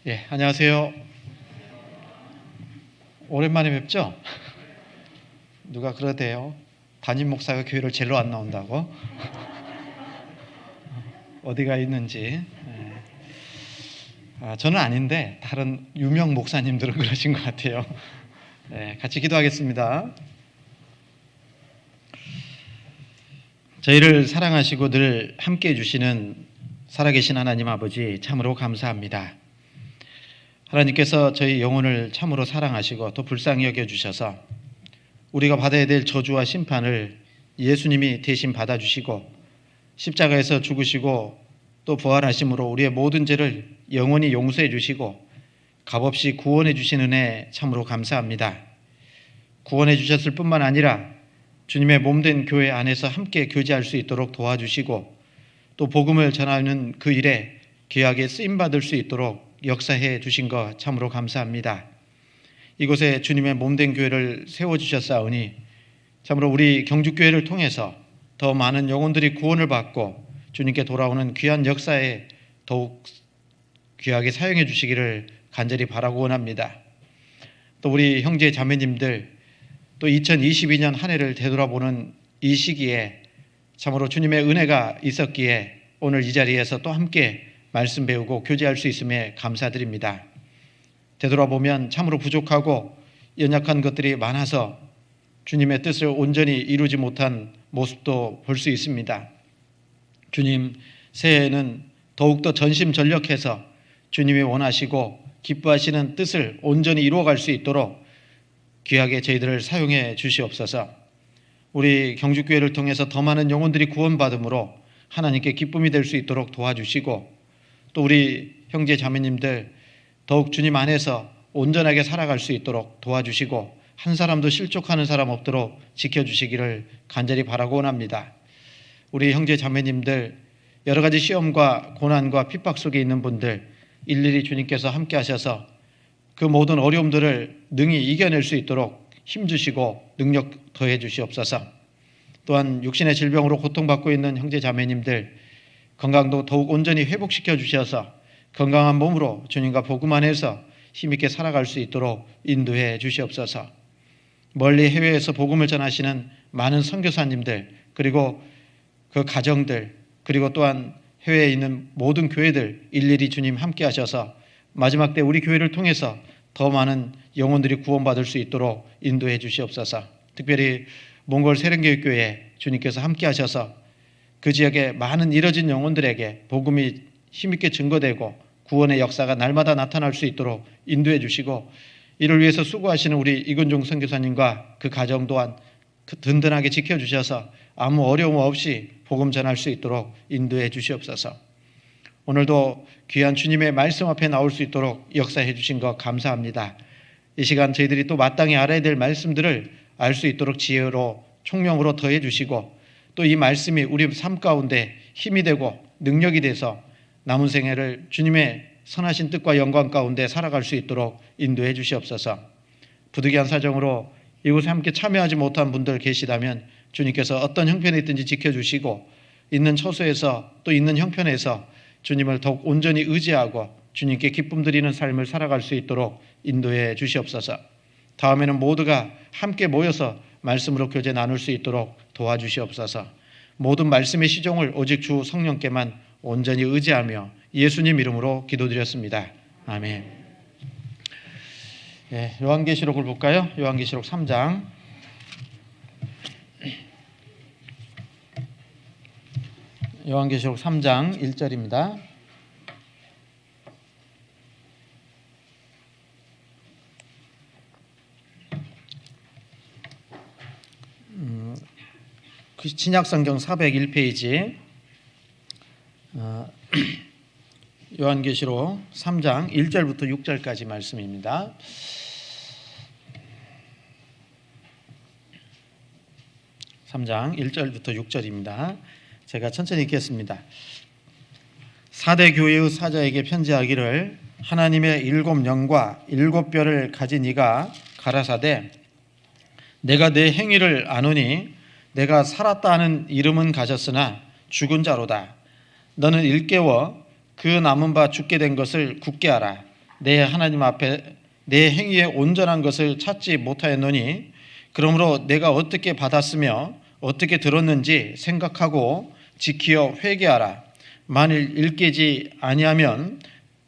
안녕하세요. 오랜만에 뵙죠? 누가 그러대요. 담임 목사가 교회를 제일로 안 나온다고? 어디가 있는지. 저는 아닌데 다른 유명 목사님들은 그러신 것 같아요. 같이 기도하겠습니다. 저희를 사랑하시고 늘 함께 해주시는 살아계신 하나님 아버지, 참으로 감사합니다. 하나님께서 저희 영혼을 참으로 사랑하시고 또 불쌍히 여겨주셔서 우리가 받아야 될 저주와 심판을 예수님이 대신 받아주시고 십자가에서 죽으시고 또 부활하심으로 우리의 모든 죄를 영원히 용서해 주시고 값없이 구원해 주신 은혜 참으로 감사합니다. 구원해 주셨을 뿐만 아니라 주님의 몸된 교회 안에서 함께 교제할 수 있도록 도와주시고 또 복음을 전하는 그 일에 귀하게 쓰임받을 수 있도록 역사해 주신 것 참으로 감사합니다. 이곳에 주님의 몸된 교회를 세워주셨사오니 참으로 우리 경주교회를 통해서 더 많은 영혼들이 구원을 받고 주님께 돌아오는 귀한 역사에 더욱 귀하게 사용해 주시기를 간절히 바라고 원합니다. 또 우리 형제 자매님들 또 2022년 한 해를 되돌아보는 이 시기에 참으로 주님의 은혜가 있었기에 오늘 이 자리에서 또 함께 말씀 배우고 교제할 수 있음에 감사드립니다. 되돌아보면 참으로 부족하고 연약한 것들이 많아서 주님의 뜻을 온전히 이루지 못한 모습도 볼 수 있습니다. 주님, 새해에는 더욱더 전심전력해서 주님이 원하시고 기뻐하시는 뜻을 온전히 이루어갈 수 있도록 귀하게 저희들을 사용해 주시옵소서. 우리 경주교회를 통해서 더 많은 영혼들이 구원받음으로 하나님께 기쁨이 될 수 있도록 도와주시고 또 우리 형제 자매님들 더욱 주님 안에서 온전하게 살아갈 수 있도록 도와주시고 한 사람도 실족하는 사람 없도록 지켜주시기를 간절히 바라고 원합니다. 우리 형제 자매님들 여러 가지 시험과 고난과 핍박 속에 있는 분들 일일이 주님께서 함께 하셔서 그 모든 어려움들을 능히 이겨낼 수 있도록 힘주시고 능력 더해 주시옵소서. 또한 육신의 질병으로 고통받고 있는 형제 자매님들 건강도 더욱 온전히 회복시켜 주셔서 건강한 몸으로 주님과 복음 안에서 힘있게 살아갈 수 있도록 인도해 주시옵소서. 멀리 해외에서 복음을 전하시는 많은 선교사님들 그리고 그 가정들 그리고 또한 해외에 있는 모든 교회들 일일이 주님 함께 하셔서 마지막 때 우리 교회를 통해서 더 많은 영혼들이 구원받을 수 있도록 인도해 주시옵소서. 특별히 몽골 세련교육교회 주님께서 함께 하셔서 그 지역의 많은 잃어진 영혼들에게 복음이 힘있게 증거되고 구원의 역사가 날마다 나타날 수 있도록 인도해 주시고 이를 위해서 수고하시는 우리 이근종 선교사님과 그 가정 또한 든든하게 지켜주셔서 아무 어려움 없이 복음 전할 수 있도록 인도해 주시옵소서. 오늘도 귀한 주님의 말씀 앞에 나올 수 있도록 역사해 주신 것 감사합니다. 이 시간 저희들이 또 마땅히 알아야 될 말씀들을 알 수 있도록 지혜로 총명으로 더해 주시고 또 이 말씀이 우리 삶 가운데 힘이 되고 능력이 돼서 남은 생애를 주님의 선하신 뜻과 영광 가운데 살아갈 수 있도록 인도해 주시옵소서. 부득이한 사정으로 이곳에 함께 참여하지 못한 분들 계시다면 주님께서 어떤 형편에 있든지 지켜주시고 있는 처소에서 또 있는 형편에서 주님을 더욱 온전히 의지하고 주님께 기쁨 드리는 삶을 살아갈 수 있도록 인도해 주시옵소서. 다음에는 모두가 함께 모여서 말씀으로 교제 나눌 수 있도록 도와주시옵소서. 모든 말씀의 시종을 오직 주 성령께만 온전히 의지하며 예수님 이름으로 기도드렸습니다. 아멘. 요한계시록을 볼까요? 요한계시록 3장. 요한계시록 3장 1절입니다. 신약성경 401페이지 요한계시록 3장 1절부터 6절까지 말씀입니다. (3장) 1절부터 6절입니다. 제가 천천히 읽겠습니다. 4대 교회의 사자에게 편지하기를 하나님의 7영과 7뼈를 가진 이가 가라사대 내가 내 행위를 아노니 내가 살았다 하는 이름은 가졌으나 죽은 자로다. 너는 일깨워 그 남은 바 죽게 된 것을 굳게 하라. 내 하나님 앞에 내 행위에 온전한 것을 찾지 못하였노니 그러므로 내가 어떻게 받았으며 어떻게 들었는지 생각하고 지키어 회개하라. 만일 일깨지 아니하면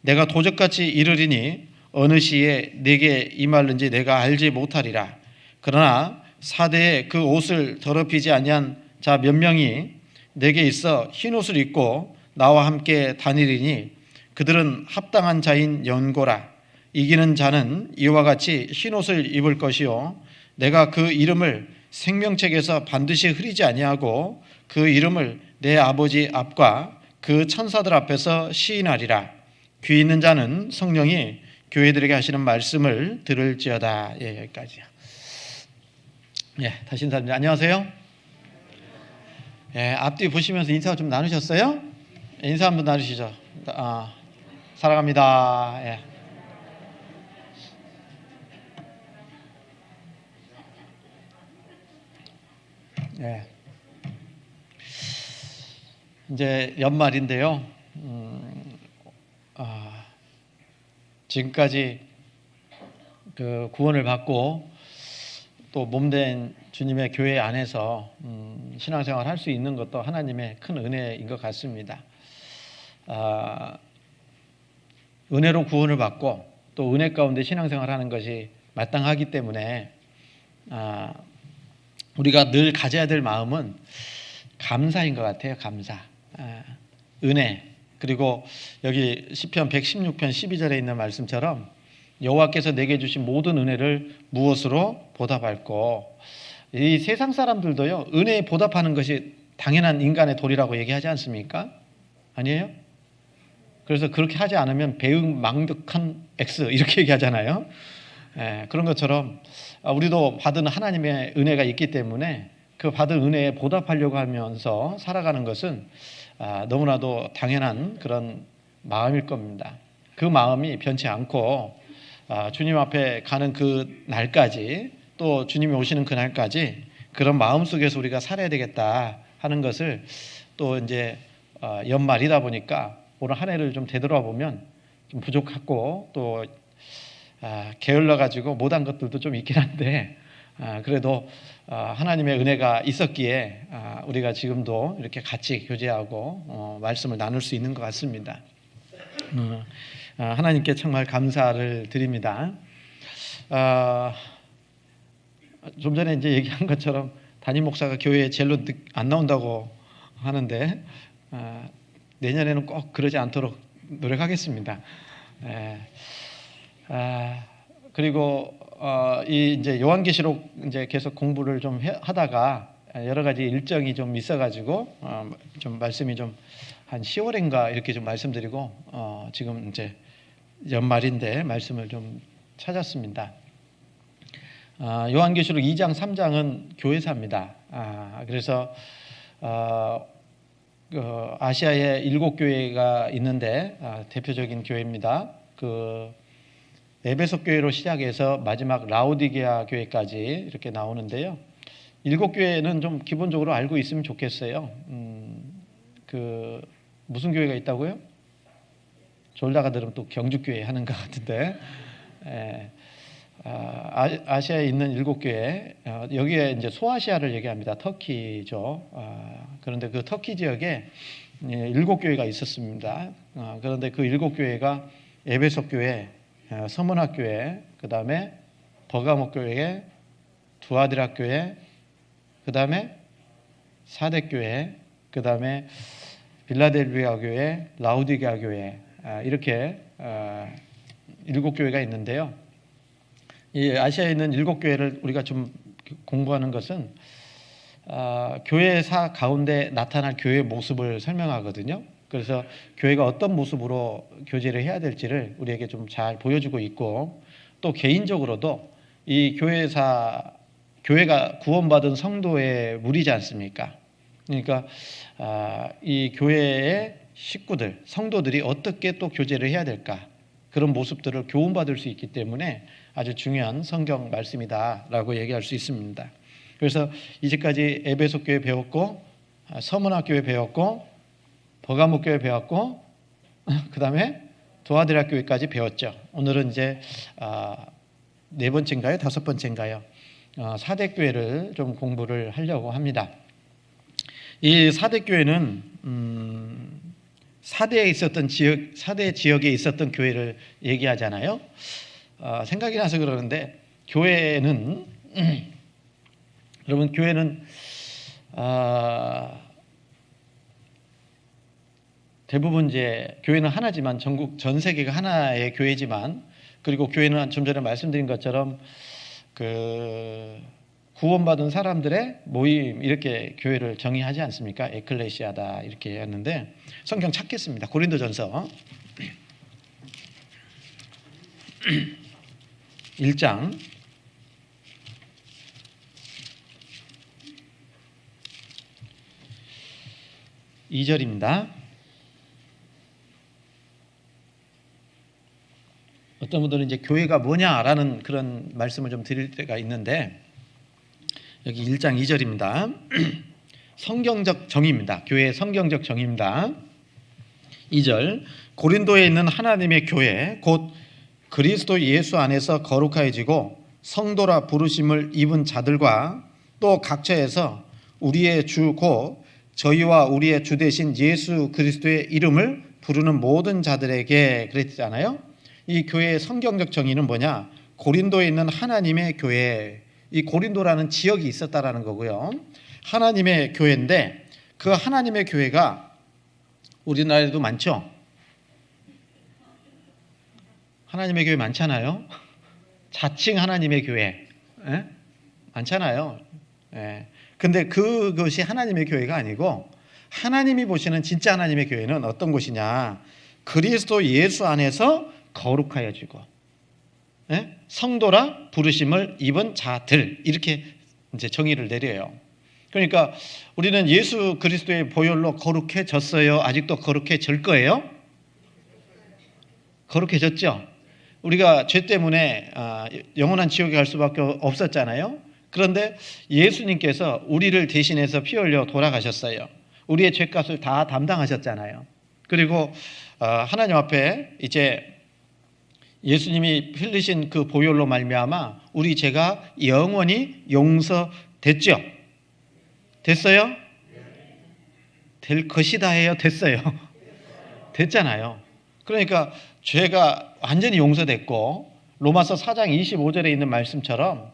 내가 도적같이 이르리니 어느 시에 내게 임할는지 내가 알지 못하리라. 그러나 사대에 그 옷을 더럽히지 아니한 자 몇 명이 내게 있어 흰 옷을 입고 나와 함께 다니리니 그들은 합당한 자인 연고라. 이기는 자는 이와 같이 흰 옷을 입을 것이요 내가 그 이름을 생명책에서 반드시 흐리지 아니하고 그 이름을 내 아버지 앞과 그 천사들 앞에서 시인하리라. 귀 있는 자는 성령이 교회들에게 하시는 말씀을 들을지어다. 예, 여기까지요. 예, 다시 인사드립니다. 안녕하세요. 예, 앞뒤 보시면서 인사 좀 나누셨어요? 인사 한번 나누시죠. 사랑합니다. 예. 예. 이제 연말인데요. 지금까지 그 구원을 받고 또 몸된 주님의 교회 안에서 신앙생활 할 수 있는 것도 하나님의 큰 은혜인 것 같습니다. 은혜로 구원을 받고 또 은혜 가운데 신앙생활 하는 것이 마땅하기 때문에 우리가 늘 가져야 될 마음은 감사인 것 같아요. 감사, 은혜. 그리고 여기 시편 116편 12절에 있는 말씀처럼 여호와께서 내게 주신 모든 은혜를 무엇으로 보답할꼬. 이 세상 사람들도요 은혜에 보답하는 것이 당연한 인간의 도리라고 얘기하지 않습니까? 아니에요? 그래서 그렇게 하지 않으면 배은망덕한 X 이렇게 얘기하잖아요. 그런 것처럼 우리도 받은 하나님의 은혜가 있기 때문에 그 받은 은혜에 보답하려고 하면서 살아가는 것은 너무나도 당연한 그런 마음일 겁니다. 그 마음이 변치 않고 주님 앞에 가는 그 날까지 또 주님이 오시는 그 날까지 그런 마음 속에서 우리가 살아야 되겠다 하는 것을 또 이제 연말이다 보니까 오늘 한 해를 좀 되돌아보면 좀 부족하고 또 게을러 가지고 못한 것들도 좀 있긴 한데 그래도 하나님의 은혜가 있었기에 우리가 지금도 이렇게 같이 교제하고 말씀을 나눌 수 있는 것 같습니다. 하나님께 정말 감사를 드립니다. 좀 전에 이제 얘기한 것처럼 담임 목사가 교회에 젤로 안 나온다고 하는데 내년에는 꼭 그러지 않도록 노력하겠습니다. 그리고 이 이제 요한계시록 이제 계속 공부를 좀 하다가 여러 가지 일정이 좀 있어가지고 좀 말씀이 좀 한 10월인가 이렇게 좀 말씀드리고 지금 이제 연말인데 말씀을 좀 찾았습니다. 요한계시록 2장 3장은 교회사입니다. 그래서 아시아에 7교회가 있는데 대표적인 교회입니다. 그 에베소 교회로 시작해서 마지막 라오디게아 교회까지 이렇게 나오는데요. 7교회는 좀 기본적으로 알고 있으면 좋겠어요. 그 무슨 교회가 있다고요? 졸다가 들으면 또 경주교회 하는 것 같은데 아시아에 있는 7교회 여기에 이제 소아시아를 얘기합니다. 터키죠. 그런데 그 터키 지역에 7교회가 있었습니다. 그런데 그 7교회가 에베소 교회, 서문학 교회, 그 다음에 버가모 교회, 두아디라 교회, 그 다음에 사대 교회, 그 다음에 빌라델비아 교회, 라우디게아 교회 이렇게 7교회가 있는데요. 이 아시아에 있는 7교회를 우리가 좀 공부하는 것은 교회사 가운데 나타날 교회의 모습을 설명하거든요. 그래서 교회가 어떤 모습으로 교제를 해야 될지를 우리에게 좀 잘 보여주고 있고 또 개인적으로도 이 교회가 구원받은 성도의 무리지 않습니까? 그러니까 이 교회의 식구들, 성도들이 어떻게 또 교제를 해야 될까? 그런 모습들을 교훈받을 수 있기 때문에 아주 중요한 성경 말씀이다라고 얘기할 수 있습니다. 그래서 이제까지 에베소 교회 배웠고 서문학 교회 배웠고 버가모 교회 배웠고 그 다음에 도하대학교까지 배웠죠. 오늘은 이제 네 번째인가요? 다섯 번째인가요? 사대교회를 좀 공부를 하려고 합니다. 이 사대교회는 사대에 있었던 사대 지역에 있었던 교회를 얘기하잖아요. 생각이 나서 그러는데 교회는 여러분 교회는 대부분 이제 교회는 하나지만 전국 전 세계가 하나의 교회지만 그리고 교회는 좀 전에 말씀드린 것처럼 그 구원받은 사람들의 모임 이렇게 교회를 정의하지 않습니까? 에클레시아다 이렇게 했는데 성경 찾겠습니다. 고린도전서 1장 2절입니다. 어떤 분들은 이제 교회가 뭐냐라는 그런 말씀을 좀 드릴 때가 있는데 여기 1장 2절입니다. 성경적 정의입니다. 교회의 성경적 정의입니다. 2절 고린도에 있는 하나님의 교회 곧 그리스도 예수 안에서 거룩하여지고 성도라 부르심을 입은 자들과 또 각처에서 우리의 주 곧 저희와 우리의 주 되신 예수 그리스도의 이름을 부르는 모든 자들에게 그랬잖아요. 이 교회의 성경적 정의는 뭐냐? 고린도에 있는 하나님의 교회, 이 고린도라는 지역이 있었다라는 거고요. 하나님의 교회인데 그 하나님의 교회가 우리나라에도 많죠. 하나님의 교회 많잖아요. 자칭 하나님의 교회 많잖아요. 근데 그것이 하나님의 교회가 아니고 하나님이 보시는 진짜 하나님의 교회는 어떤 곳이냐? 그리스도 예수 안에서 거룩하여지고 성도라 부르심을 입은 자들 이렇게 이제 정의를 내려요. 그러니까 우리는 예수 그리스도의 보혈로 거룩해졌어요. 아직도 거룩해질 거예요? 거룩해졌죠. 우리가 죄 때문에 영원한 지옥에 갈 수밖에 없었잖아요. 그런데 예수님께서 우리를 대신해서 피 흘려 돌아가셨어요. 우리의 죄값을 다 담당하셨잖아요. 그리고 하나님 앞에 이제 예수님이 흘리신 그 보혈로 말미암아 우리 죄가 영원히 용서됐죠. 됐어요? 될 것이다 해요? 됐어요? 됐잖아요. 그러니까 죄가 완전히 용서됐고 로마서 4장 25절에 있는 말씀처럼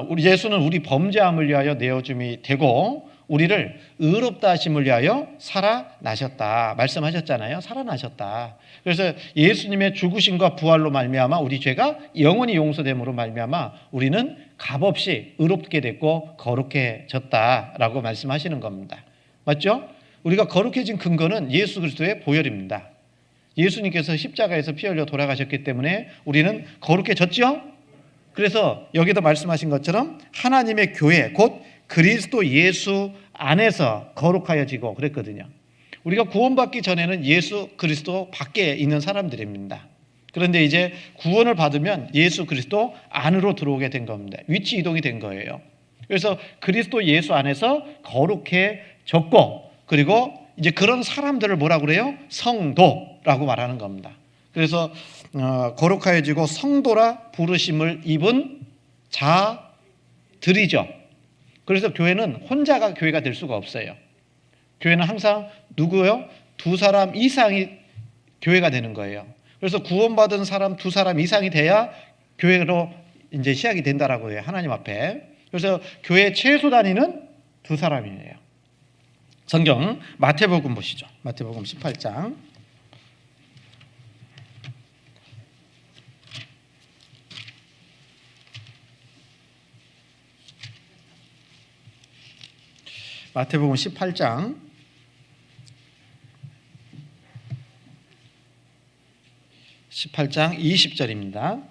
우리 예수는 우리 범죄함을 위하여 내어줌이 되고 우리를 의롭다 하심을 위하여 살아나셨다 말씀하셨잖아요. 살아나셨다. 그래서 예수님의 죽으심과 부활로 말미암아 우리 죄가 영원히 용서됨으로 말미암아 우리는 값없이 의롭게 됐고 거룩해졌다라고 말씀하시는 겁니다. 맞죠? 우리가 거룩해진 근거는 예수 그리스도의 보혈입니다. 예수님께서 십자가에서 피 흘려 돌아가셨기 때문에 우리는 거룩해졌죠? 그래서 여기도 말씀하신 것처럼 하나님의 교회 곧 그리스도 예수 안에서 거룩하여지고 그랬거든요. 우리가 구원받기 전에는 예수 그리스도 밖에 있는 사람들입니다. 그런데 이제 구원을 받으면 예수 그리스도 안으로 들어오게 된 겁니다. 위치 이동이 된 거예요. 그래서 그리스도 예수 안에서 거룩해졌고 그리고 이제 그런 사람들을 뭐라고 그래요? 성도라고 말하는 겁니다. 그래서 거룩하여지고 성도라 부르심을 입은 자들이죠. 그래서 교회는 혼자가 교회가 될 수가 없어요. 교회는 항상 누구요? 두 사람 이상이 교회가 되는 거예요. 그래서 구원받은 사람 두 사람 이상이 돼야 교회로 이제 시작이 된다라고 해요. 하나님 앞에. 그래서 교회 최소 단위는 두 사람이에요. 성경 마태복음 보시죠. 마태복음 18장. 마태복음 18장 20절입니다.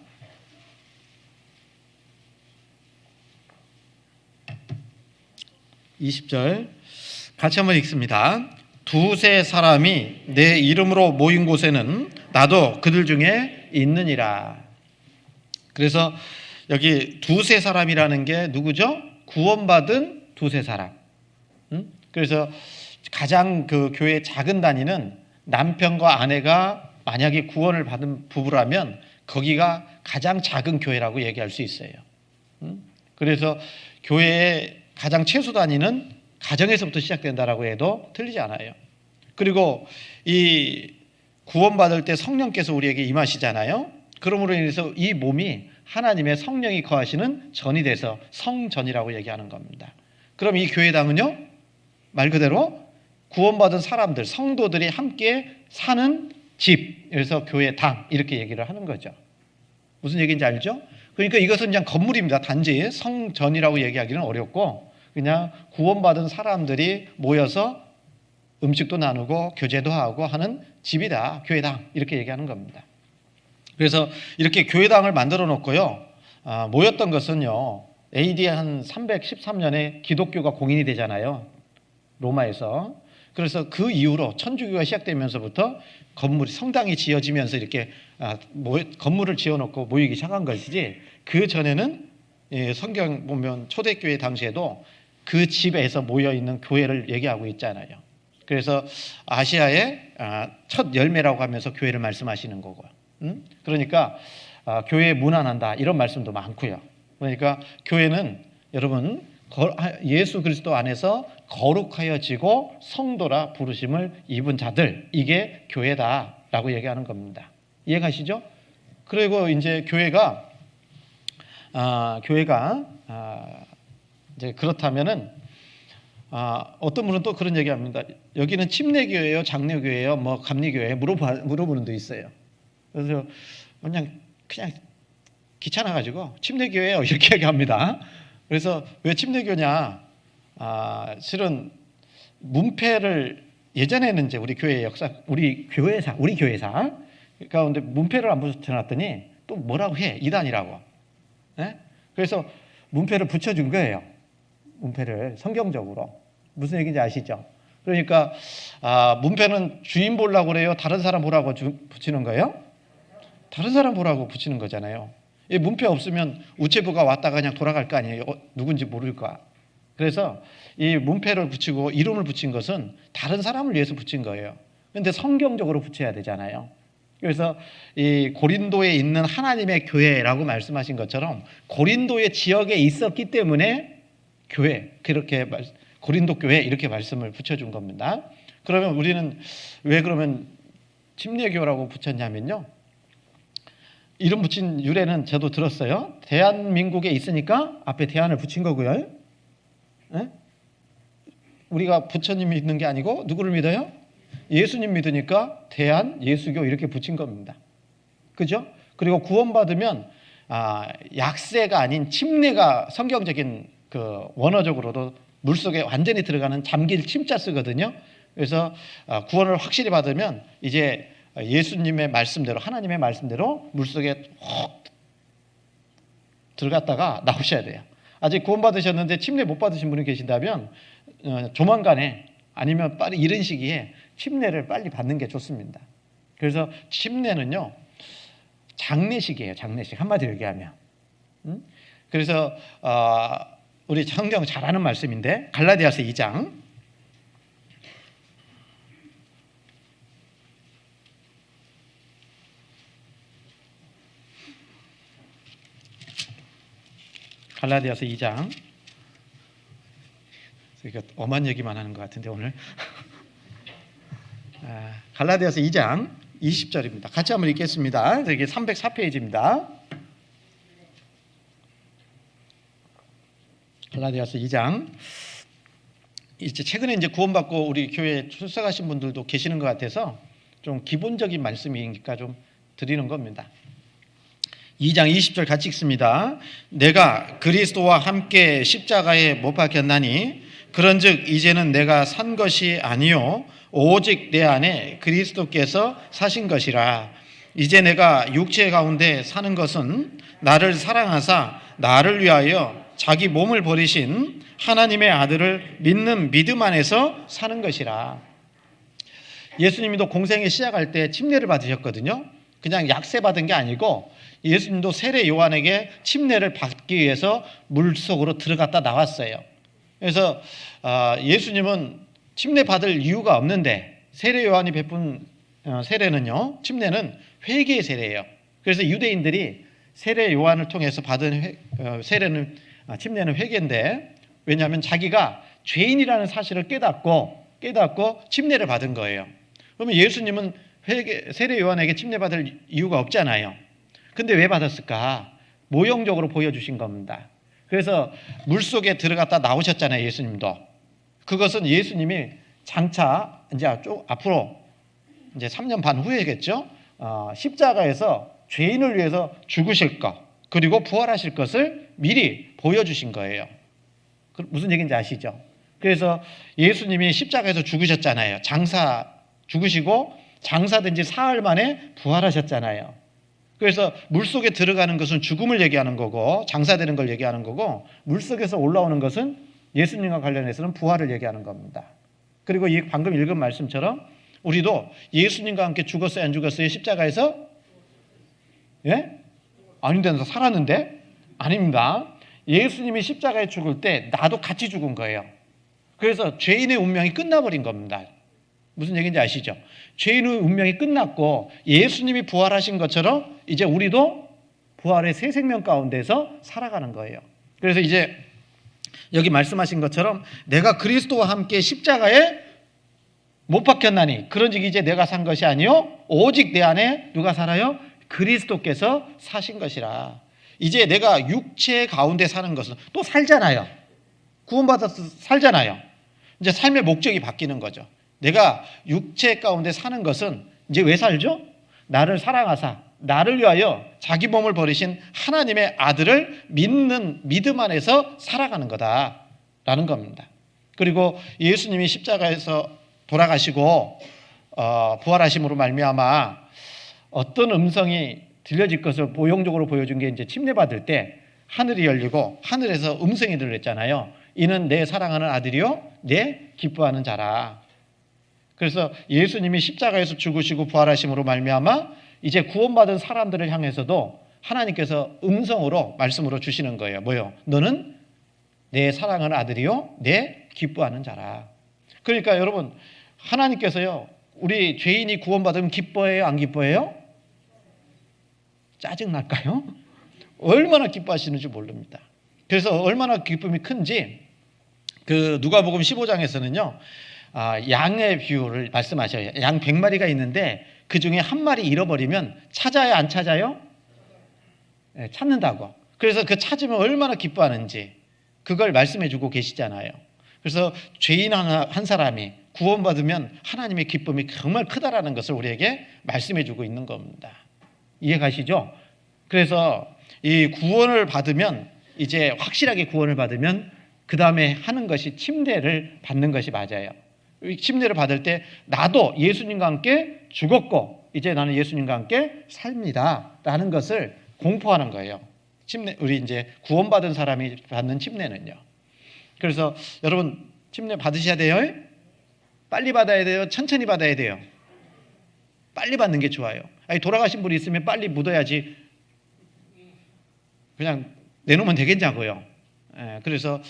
같이 한번 읽습니다. 두세 사람이 내 이름으로 모인 곳에는 나도 그들 중에 있느니라. 그래서 여기 두세 사람이라는 게 누구죠? 구원받은 두세 사람. 그래서 가장 그 교회 작은 단위는 남편과 아내가 만약에 구원을 받은 부부라면 거기가 가장 작은 교회라고 얘기할 수 있어요. 그래서 교회의 가장 최소 단위는 가정에서부터 시작된다라고 해도 틀리지 않아요. 그리고 이 구원받을 때 성령께서 우리에게 임하시잖아요. 그러므로 인해서 이 몸이 하나님의 성령이 거하시는 전이 돼서 성전이라고 얘기하는 겁니다. 그럼 이 교회당은요, 말 그대로 구원받은 사람들, 성도들이 함께 사는 집, 그래서 교회당 이렇게 얘기를 하는 거죠. 무슨 얘기인지 알죠? 그러니까 이것은 그냥 건물입니다. 단지 성전이라고 얘기하기는 어렵고 그냥 구원받은 사람들이 모여서 음식도 나누고 교제도 하고 하는 집이다. 교회당 이렇게 얘기하는 겁니다. 그래서 이렇게 교회당을 만들어 놓고요. 모였던 것은요. AD 한 313년에 기독교가 공인이 되잖아요. 로마에서. 그래서 그 이후로 천주교가 시작되면서부터 건물이 성당이 지어지면서 이렇게 건물을 지어놓고 모이기 시작한 것이지 그 전에는 성경 보면 초대교회 당시에도 그 집에서 모여있는 교회를 얘기하고 있잖아요. 그래서 아시아의 첫 열매라고 하면서 교회를 말씀하시는 거고요. 그러니까 교회에 문안한다 이런 말씀도 많고요. 그러니까 교회는 여러분 예수 그리스도 안에서 거룩하여지고 성도라 부르심을 입은 자들, 이게 교회다라고 얘기하는 겁니다. 이해가시죠? 그리고 이제 교회가 이제 그렇다면은 어떤 분은 또 그런 얘기합니다. 여기는 침례교회예요, 장로교회예요, 뭐 감리교회예요 물어보는 데 있어요. 그래서 그냥 귀찮아가지고 침례교회예요 이렇게 얘기합니다. 그래서 왜 침례교냐? 실은 문패를 예전에는 이제 우리 교회 역사, 우리 교회사 가운데 문패를 안 붙여놨더니 또 뭐라고 해? 이단이라고. 네? 그래서 문패를 붙여준 거예요. 문패를 성경적으로. 무슨 얘기인지 아시죠? 그러니까 문패는 주인 보려고 그래요? 다른 사람 보라고 붙이는 거예요? 다른 사람 보라고 붙이는 거잖아요. 이 문패 없으면 우체부가 왔다가 그냥 돌아갈 거 아니에요. 누군지 모를까. 그래서 이 문패를 붙이고 이름을 붙인 것은 다른 사람을 위해서 붙인 거예요. 그런데 성경적으로 붙여야 되잖아요. 그래서 이 고린도에 있는 하나님의 교회라고 말씀하신 것처럼 고린도의 지역에 있었기 때문에 교회, 그렇게 고린도 교회 이렇게 말씀을 붙여준 겁니다. 그러면 우리는 왜 그러면 침례교라고 붙였냐면요. 이름 붙인 유래는 저도 들었어요. 대한민국에 있으니까 앞에 대한을 붙인 거고요. 네? 우리가 부처님 믿는 게 아니고 누구를 믿어요? 예수님 믿으니까 대한 예수교 이렇게 붙인 겁니다. 그죠? 그리고 구원받으면 약세가 아닌 침례가 성경적인 그 원어적으로도 물속에 완전히 들어가는 잠길 침자 쓰거든요. 그래서 구원을 확실히 받으면 이제 예수님의 말씀대로 하나님의 말씀대로 물속에 확 들어갔다가 나오셔야 돼요. 아직 구원 받으셨는데 침례 못 받으신 분이 계신다면 조만간에 아니면 빨리 이른 시기에 침례를 빨리 받는 게 좋습니다. 그래서 침례는요 장례식이에요. 장례식 한마디로 얘기하면. 그래서 우리 성경 잘 아는 말씀인데 갈라디아서 2장 갈라디아서 2장. 그러니까 엄한 얘기만 하는 것 같은데 오늘. 갈라디아서 2장 20절입니다. 같이 한번 읽겠습니다. 이게 304페이지입니다. 갈라디아서 2장. 이제 최근에 이제 구원받고 우리 교회에 출석하신 분들도 계시는 것 같아서 좀 기본적인 말씀이니까 좀 드리는 겁니다. 2장 20절 같이 읽습니다. 내가 그리스도와 함께 십자가에 못 박혔나니 그런즉 이제는 내가 산 것이 아니요 오직 내 안에 그리스도께서 사신 것이라. 이제 내가 육체 가운데 사는 것은 나를 사랑하사 나를 위하여 자기 몸을 버리신 하나님의 아들을 믿는 믿음 안에서 사는 것이라. 예수님도 공생에 시작할 때 침례를 받으셨거든요. 그냥 약세 받은 게 아니고 예수님도 세례 요한에게 침례를 받기 위해서 물속으로 들어갔다 나왔어요. 그래서 예수님은 침례 받을 이유가 없는데 세례 요한이 베푼 세례는요, 침례는 회개의 세례예요. 그래서 유대인들이 세례 요한을 통해서 받은 세례는 침례는 회개인데, 왜냐하면 자기가 죄인이라는 사실을 깨닫고 침례를 받은 거예요. 그러면 예수님은 세례 요한에게 침례 받을 이유가 없잖아요. 근데 왜 받았을까? 모형적으로 보여주신 겁니다. 그래서 물속에 들어갔다 나오셨잖아요, 예수님도. 그것은 예수님이 장차 이제 앞으로 이제 3년 반 후에겠죠. 십자가에서 죄인을 위해서 죽으실 것, 그리고 부활하실 것을 미리 보여주신 거예요. 무슨 얘기인지 아시죠? 그래서 예수님이 십자가에서 죽으셨잖아요. 죽으시고 장사된 지 사흘 만에 부활하셨잖아요. 그래서 물속에 들어가는 것은 죽음을 얘기하는 거고, 장사되는 걸 얘기하는 거고, 물속에서 올라오는 것은 예수님과 관련해서는 부활을 얘기하는 겁니다. 그리고 이 방금 읽은 말씀처럼 우리도 예수님과 함께 죽었어요, 안 죽었어요? 십자가에서? 예? 아닌데, 나 살았는데? 아닙니다. 예수님이 십자가에 죽을 때 나도 같이 죽은 거예요. 그래서 죄인의 운명이 끝나버린 겁니다. 무슨 얘기인지 아시죠? 죄인의 운명이 끝났고 예수님이 부활하신 것처럼 이제 우리도 부활의 새 생명 가운데서 살아가는 거예요. 그래서 이제 여기 말씀하신 것처럼 내가 그리스도와 함께 십자가에 못 박혔나니 그런즉 이제 내가 산 것이 아니요 오직 내 안에 누가 살아요? 그리스도께서 사신 것이라. 이제 내가 육체 가운데 사는 것은 또 살잖아요. 구원받아서 살잖아요. 이제 삶의 목적이 바뀌는 거죠. 내가 육체 가운데 사는 것은 이제 왜 살죠? 나를 사랑하사 나를 위하여 자기 몸을 버리신 하나님의 아들을 믿는 믿음 안에서 살아가는 거다라는 겁니다. 그리고 예수님이 십자가에서 돌아가시고 부활하심으로 말미암아 어떤 음성이 들려질 것을 모형적으로 보여준 게 이제 침례 받을 때 하늘이 열리고 하늘에서 음성이 들렸잖아요. 이는 내 사랑하는 아들이요 내 기뻐하는 자라. 그래서 예수님이 십자가에서 죽으시고 부활하심으로 말미암아 이제 구원받은 사람들을 향해서도 하나님께서 음성으로 말씀으로 주시는 거예요. 뭐요? 너는 내 사랑하는 아들이요 내 기뻐하는 자라. 그러니까 여러분, 하나님께서요 우리 죄인이 구원받으면 기뻐해요, 안 기뻐해요? 짜증날까요? 얼마나 기뻐하시는지 모릅니다. 그래서 얼마나 기쁨이 큰지 그 누가복음 15장에서는요 양의 비유를 말씀하셔요. 양 100마리가 있는데 그 중에 한 마리 잃어버리면 찾아요, 안 찾아요? 네, 찾는다고. 그래서 그 찾으면 얼마나 기뻐하는지 그걸 말씀해주고 계시잖아요. 그래서 죄인 한 사람이 구원받으면 하나님의 기쁨이 정말 크다라는 것을 우리에게 말씀해주고 있는 겁니다. 이해 가시죠? 그래서 이 구원을 받으면 이제 확실하게 구원을 받으면 그 다음에 하는 것이 침례를 받는 것이 맞아요. 침례를 받을 때 나도 예수님과 함께 죽었고 이제 나는 예수님과 함께 삽니다 라는 것을 공포하는 거예요. 우리 이제 구원받은 사람이 받는 침례는요. 그래서 여러분 침례 받으셔야 돼요. 빨리 받아야 돼요, 천천히 받아야 돼요? 빨리 받는 게 좋아요. 아니, 돌아가신 분이 있으면 빨리 묻어야지 그냥 내놓으면 되겠냐고요. 그래서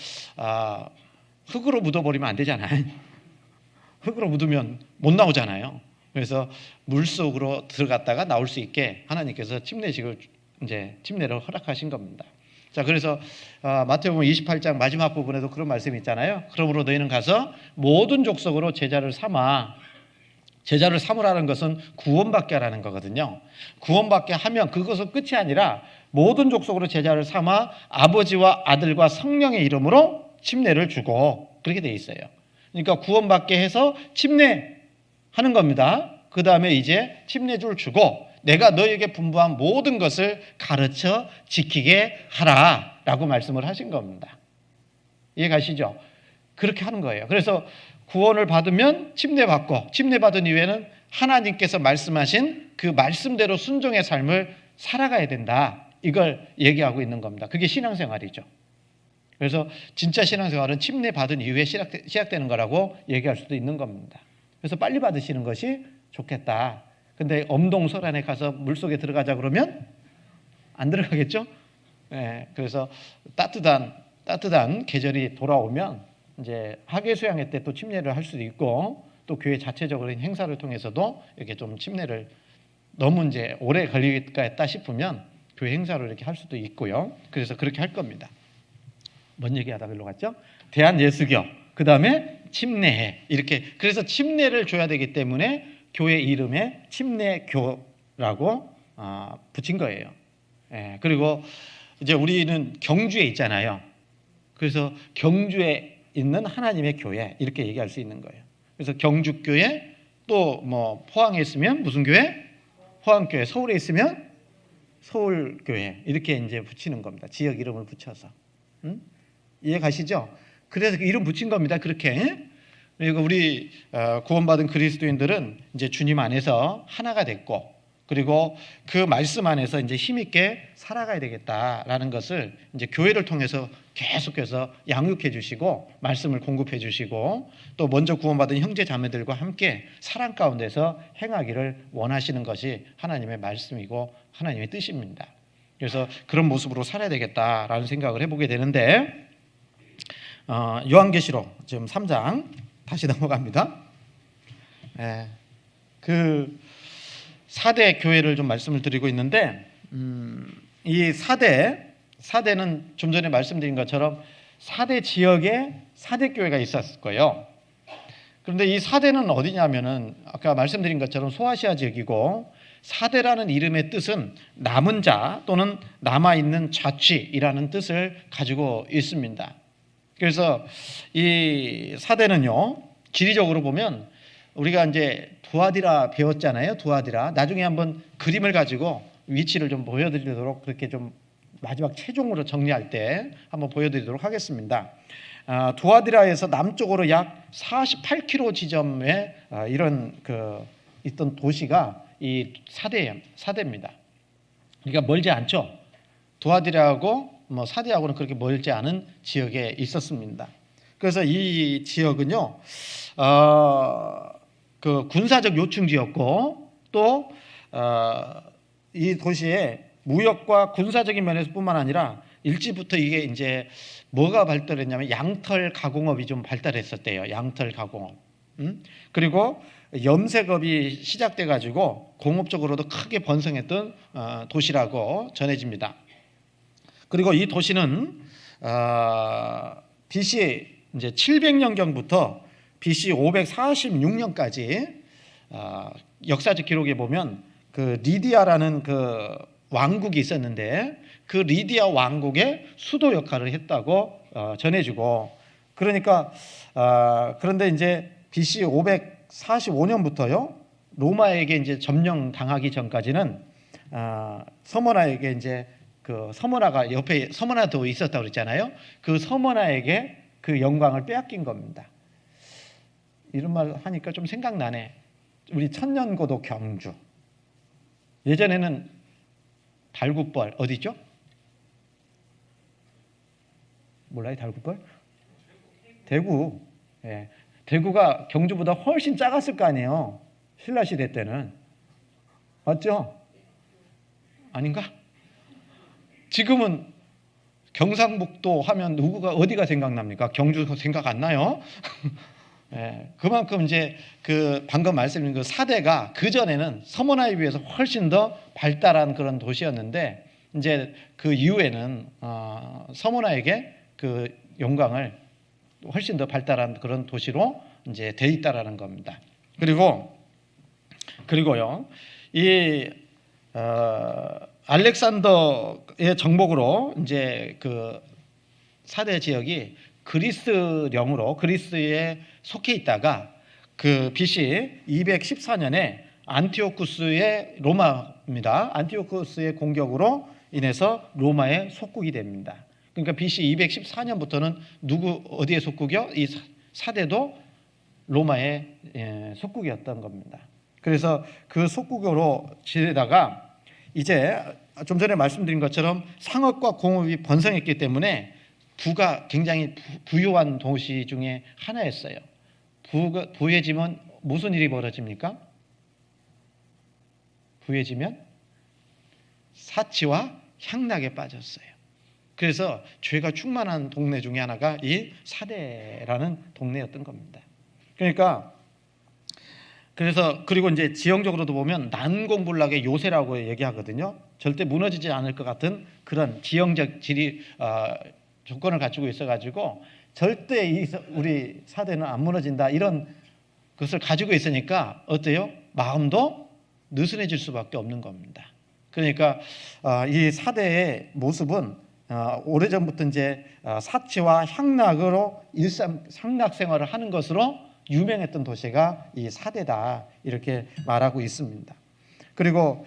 흙으로 묻어버리면 안 되잖아요. 흙으로 묻으면 못 나오잖아요. 그래서 물속으로 들어갔다가 나올 수 있게 하나님께서 침례를 허락하신 겁니다. 자, 그래서 마태복음 28장 마지막 부분에도 그런 말씀이 있잖아요. 그러므로 너희는 가서 모든 족속으로 제자를 삼으라는 것은 구원받게 하라는 거거든요. 구원받게 하면 그것은 끝이 아니라 모든 족속으로 제자를 삼아 아버지와 아들과 성령의 이름으로 침례를 주고 그렇게 돼 있어요. 그러니까 구원받게 해서 침례하는 겁니다. 그 다음에 이제 침례줄 주고 내가 너에게 분부한 모든 것을 가르쳐 지키게 하라라고 말씀을 하신 겁니다. 이해 가시죠? 그렇게 하는 거예요. 그래서 구원을 받으면 침례받고 침례받은 이후에는 하나님께서 말씀하신 그 말씀대로 순종의 삶을 살아가야 된다. 이걸 얘기하고 있는 겁니다. 그게 신앙생활이죠. 그래서 진짜 신앙생활은 침례받은 이후에 시작되는 거라고 얘기할 수도 있는 겁니다. 그래서 빨리 받으시는 것이 좋겠다. 근데 엄동설안에 가서 물속에 들어가자 그러면 안 들어가겠죠? 네, 그래서 따뜻한 계절이 돌아오면 이제 학예 수양회 때 또 침례를 할 수도 있고 또 교회 자체적으로 행사를 통해서도 이렇게 좀 침례를 너무 이제 오래 걸리겠다 싶으면 교회 행사로 이렇게 할 수도 있고요. 그래서 그렇게 할 겁니다. 뭔 얘기하다 글로 갔죠? 대한예수교, 그 다음에 침례회, 이렇게. 그래서 침례를 줘야 되기 때문에 교회 이름에 침례교라고 붙인 거예요. 예, 그리고 이제 우리는 경주에 있잖아요. 그래서 경주에 있는 하나님의 교회, 이렇게 얘기할 수 있는 거예요. 그래서 경주교회, 또 뭐 포항에 있으면 무슨 교회? 포항교회. 서울에 있으면 서울교회, 이렇게 이제 붙이는 겁니다. 지역 이름을 붙여서. 이해 가시죠? 그래서 이름 붙인 겁니다. 그렇게. 그리고 우리 구원받은 그리스도인들은 이제 주님 안에서 하나가 됐고, 그리고 그 말씀 안에서 이제 힘있게 살아가야 되겠다라는 것을 이제 교회를 통해서 계속해서 양육해 주시고, 말씀을 공급해 주시고, 또 먼저 구원받은 형제 자매들과 함께 사랑 가운데서 행하기를 원하시는 것이 하나님의 말씀이고 하나님의 뜻입니다. 그래서 그런 모습으로 살아야 되겠다라는 생각을 해보게 되는데, 요한계시록 지금 3장 다시 넘어갑니다. 그 4대 교회를 좀 말씀을 드리고 있는데, 이 4대는 좀 전에 말씀드린 것처럼 4대 지역에 4대 교회가 있었을 거예요. 그런데 이 4대는 어디냐면은 아까 말씀드린 것처럼 소아시아 지역이고, 4대라는 이름의 뜻은 남은 자 또는 남아있는 자취이라는 뜻을 가지고 있습니다. 그래서 이 4대는요, 지리적으로 보면 우리가 이제 두아디라 배웠잖아요. 두아디라. 나중에 한번 그림을 가지고 위치를 좀 보여드리도록, 그렇게 좀 마지막 최종으로 정리할 때 한번 보여드리도록 하겠습니다. 두아디라에서 남쪽으로 약 48km 지점에 이런 있던 도시가 이 4대입니다. 그러니까 멀지 않죠. 두아디라하고 뭐 사대하고는 그렇게 멀지 않은 지역에 있었습니다. 그래서 이 지역은요, 그 군사적 요충지였고, 또 이 도시에 무역과 군사적인 면에서뿐만 아니라 일찍부터 이게 이제 뭐가 발달했냐면 양털 가공업이 좀 발달했었대요. 양털 가공업. 그리고 염색업이 시작돼 가지고 공업적으로도 크게 번성했던 도시라고 전해집니다. 그리고 이 도시는 BC 이제 700년경부터 BC 546년까지 역사적 기록에 보면 그 리디아라는 그 왕국이 있었는데, 그 리디아 왕국의 수도 역할을 했다고 전해지고, 그러니까 그런데 이제 BC 545년부터요 로마에게 이제 점령당하기 전까지는 서머나에게 이제 그 서머나가 옆에 서머나도 있었다고 그랬잖아요. 그 서머나에게 그 영광을 빼앗긴 겁니다. 이런 말 하니까 좀 생각나네. 우리 천년고도 경주. 예전에는 달굿벌 어디죠? 몰라요, 달굿벌? 대구. 예. 대구가 경주보다 훨씬 작았을 거 아니에요. 신라시대 때는. 맞죠? 아닌가? 지금은 경상북도 하면 어디가 생각납니까? 경주 생각 안 나요? 예, 그만큼 이제 그 방금 말씀드린 그 4대가 그 전에는 서머나에 비해서 훨씬 더 발달한 그런 도시였는데, 이제 그 이후에는 서머나에게 그 영광을 훨씬 더 발달한 그런 도시로 이제 돼 있다라는 겁니다. 그리고요, 이 알렉산더의 정복으로 이제 그 4대 지역이 그리스령으로 그리스에 속해 있다가 그 BC 214년에 안티오쿠스의 로마입니다. 안티오쿠스의 공격으로 인해서 로마의 속국이 됩니다. 그러니까 BC 214년부터는 어디에 속국이요? 이 4대도 로마의 속국이었던 겁니다. 그래서 그 속국으로 지내다가 이제 좀 전에 말씀드린 것처럼 상업과 공업이 번성했기 때문에 부가 굉장히 부유한 도시 중에 하나였어요. 부해지면 무슨 일이 벌어집니까? 부해지면 사치와 향락에 빠졌어요. 그래서 죄가 충만한 동네 중에 하나가 이 사대라는 동네였던 겁니다. 그러니까 그래서 그리고 이제 지형적으로도 보면 난공불락의 요새라고 얘기하거든요. 절대 무너지지 않을 것 같은 그런 지형적 조건을 갖추고 있어가지고 절대 우리 사대는 안 무너진다 이런 것을 가지고 있으니까 어때요? 마음도 느슨해질 수밖에 없는 겁니다. 그러니까 이 사대의 모습은 오래전부터 이제 사치와 향락으로 상락 생활을 하는 것으로 유명했던 도시가 이 사대다 이렇게 말하고 있습니다. 그리고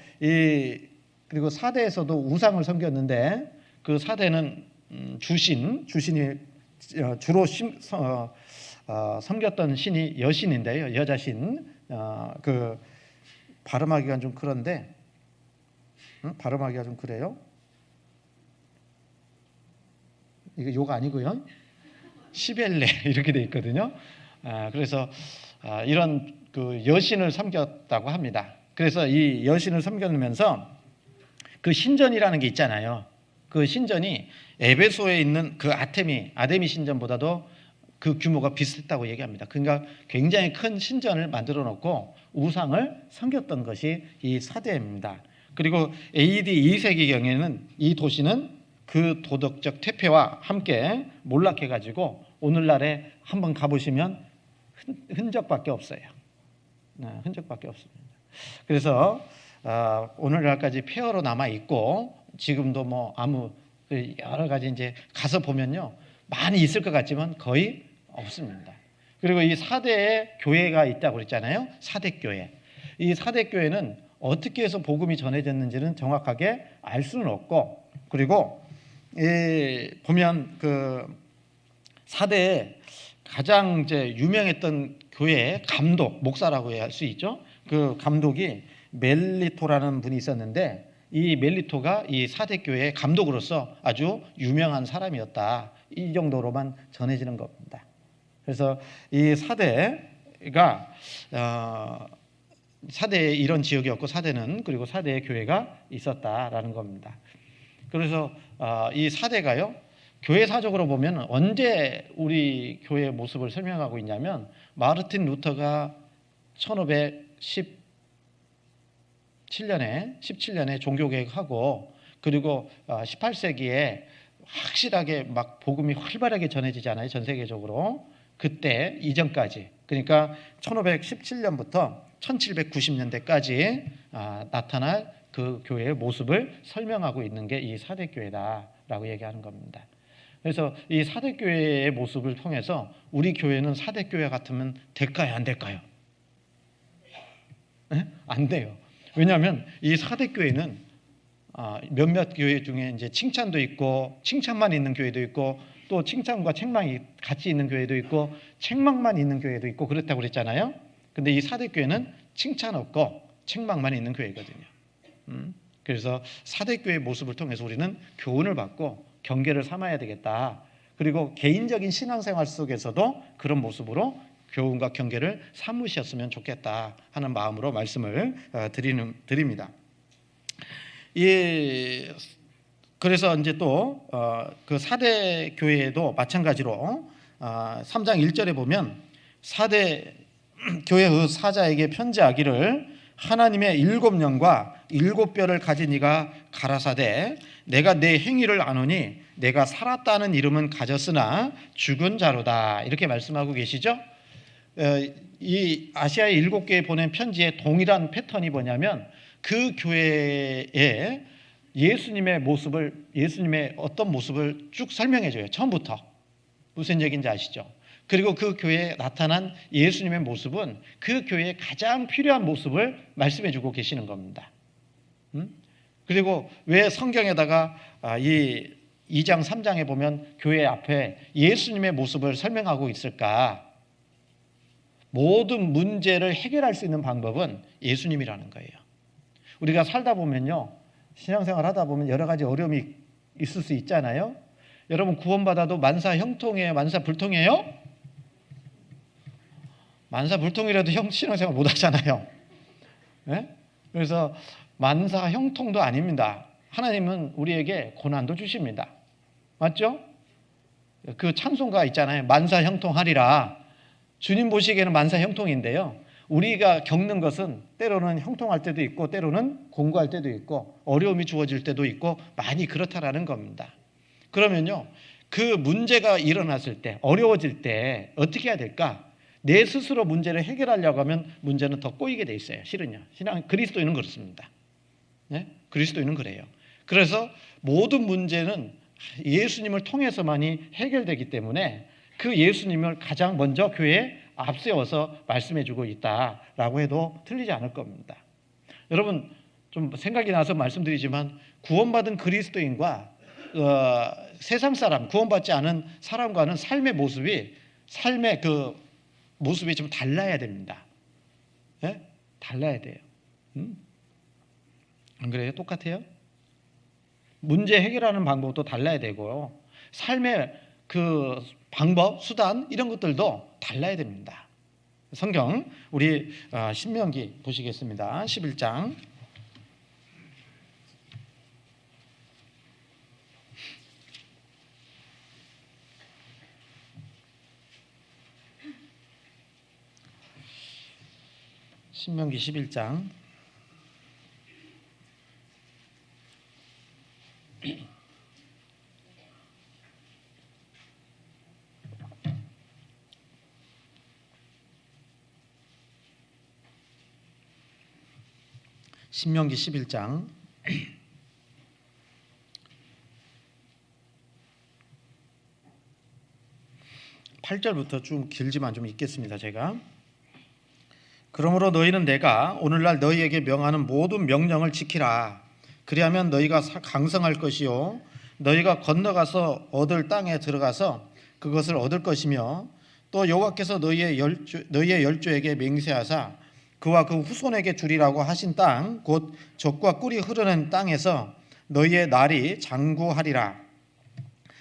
사대에서도 우상을 섬겼는데 그 사대는 주신이 주로 섬겼던 신이 여신인데요. 여자신. 그 발음하기가 좀 그런데 발음하기가 좀 그래요. 이거 욕 아니고요. 시벨레 이렇게 돼 있거든요. 그래서 이런 그 여신을 섬겼다고 합니다. 그래서 이 여신을 섬기면서 그 신전이라는 게 있잖아요. 그 신전이 에베소에 있는 그 아데미 신전보다도 그 규모가 비슷했다고 얘기합니다. 그러니까 굉장히 큰 신전을 만들어 놓고 우상을 섬겼던 것이 이 사대입니다. 그리고 AD 2세기경에는 이 도시는 그 도덕적 퇴폐와 함께 몰락해가지고 오늘날에 한번 가보시면 흔적밖에 없어요. 흔적밖에 없습니다. 그래서 오늘날까지 폐허로 남아 있고 지금도 뭐 아무 여러 가지 이제 가서 보면요 많이 있을 것 같지만 거의 없습니다. 그리고 이 사대에 교회가 있다고 그랬잖아요. 사대교회. 이 사대교회는 어떻게 해서 복음이 전해졌는지는 정확하게 알 수는 없고, 그리고 보면 그 사대에 가장 이제 유명했던 교회의 감독, 목사라고 할 수 있죠. 그 감독이 멜리토라는 분이 있었는데 이 멜리토가 이 사대교회의 감독으로서 아주 유명한 사람이었다. 이 정도로만 전해지는 겁니다. 그래서 이 사대가 사대에 이런 지역이었고 사대는 그리고 사대의 교회가 있었다라는 겁니다. 그래서 이 사대가요 교회사적으로 보면 언제 우리 교회의 모습을 설명하고 있냐면 마르틴 루터가 17년에 종교개혁하고 그리고 18세기에 확실하게 막 복음이 활발하게 전해지잖아요. 전 세계적으로. 그때 이전까지 그러니까 1517년부터 1790년대까지 나타날 그 교회의 모습을 설명하고 있는 게 이 사대교회다라고 얘기하는 겁니다. 그래서 이 사대교회의 모습을 통해서 우리 교회는 사대교회 같으면 될까요? 안 될까요? 네? 안 돼요. 왜냐하면 이 사대교회는 몇몇 교회 중에 이제 칭찬도 있고 칭찬만 있는 교회도 있고 또 칭찬과 책망이 같이 있는 교회도 있고 책망만 있는 교회도 있고 그렇다고 그랬잖아요. 근데 이 사대교회는 칭찬 없고 책망만 있는 교회거든요. 그래서 사대교회의 모습을 통해서 우리는 교훈을 받고 경계를 삼아야 되겠다. 그리고 개인적인 신앙생활 속에서도 그런 모습으로 교훈과 경계를 삼으셨으면 좋겠다 하는 마음으로 말씀을 드립니다. 그래서 이제 또 그 사대 교회도 마찬가지로 3장 1절에 보면 사대 교회의 사자에게 편지하기를 하나님의 7영과 7뼈를 가진 이가 가라사대 내가 내 행위를 아노니 내가 살았다는 이름은 가졌으나 죽은 자로다 이렇게 말씀하고 계시죠. 이 아시아의 7개에 보낸 편지의 동일한 패턴이 뭐냐면 그 교회에 예수님의 어떤 모습을 쭉 설명해줘요. 처음부터 무슨 얘기인지 아시죠? 그리고 그 교회에 나타난 예수님의 모습은 그 교회에 가장 필요한 모습을 말씀해주고 계시는 겁니다. 그리고 왜 성경에다가 이 2장 3장에 보면 교회 앞에 예수님의 모습을 설명하고 있을까? 모든 문제를 해결할 수 있는 방법은 예수님이라는 거예요. 우리가 살다 보면요 신앙생활 하다 보면 여러 가지 어려움이 있을 수 있잖아요. 여러분 구원받아도 만사형통이에요? 만사불통이에요? 만사불통이라도 신앙생활 못하잖아요. 네? 그래서 만사형통도 아닙니다. 하나님은 우리에게 고난도 주십니다. 맞죠? 그 찬송가 있잖아요. 만사형통하리라. 주님 보시기에는 만사형통인데요. 우리가 겪는 것은 때로는 형통할 때도 있고 때로는 공고할 때도 있고 어려움이 주어질 때도 있고 많이 그렇다라는 겁니다. 그러면요, 그 문제가 일어났을 때, 어려워질 때 어떻게 해야 될까? 내 스스로 문제를 해결하려고 하면 문제는 더 꼬이게 돼 있어요. 실은요. 그리스도인은 그렇습니다. 네? 그리스도인은 그래요. 그래서 모든 문제는 예수님을 통해서만이 해결되기 때문에 그 예수님을 가장 먼저 교회에 앞세워서 말씀해주고 있다라고 해도 틀리지 않을 겁니다. 여러분, 좀 생각이 나서 말씀드리지만 구원받은 그리스도인과 세상 사람, 구원받지 않은 사람과는 삶의 모습이 좀 달라야 됩니다. 네? 달라야 돼요. 안 그래요? 똑같아요? 문제 해결하는 방법도 달라야 되고요. 삶의 그 방법, 수단 이런 것들도 달라야 됩니다. 성경 우리 신명기 보시겠습니다. 11장. 신명기 11장 8절부터 좀 길지만 좀 읽겠습니다. 제가. 그러므로 너희는 내가 오늘날 너희에게 명하는 모든 명령을 지키라. 그리하면 너희가 강성할 것이요 너희가 건너가서 얻을 땅에 들어가서 그것을 얻을 것이며 또 여호와께서 너희의 열조에게 맹세하사 그와 그 후손에게 주리라고 하신 땅 곧 젖과 꿀이 흐르는 땅에서 너희의 날이 장구하리라.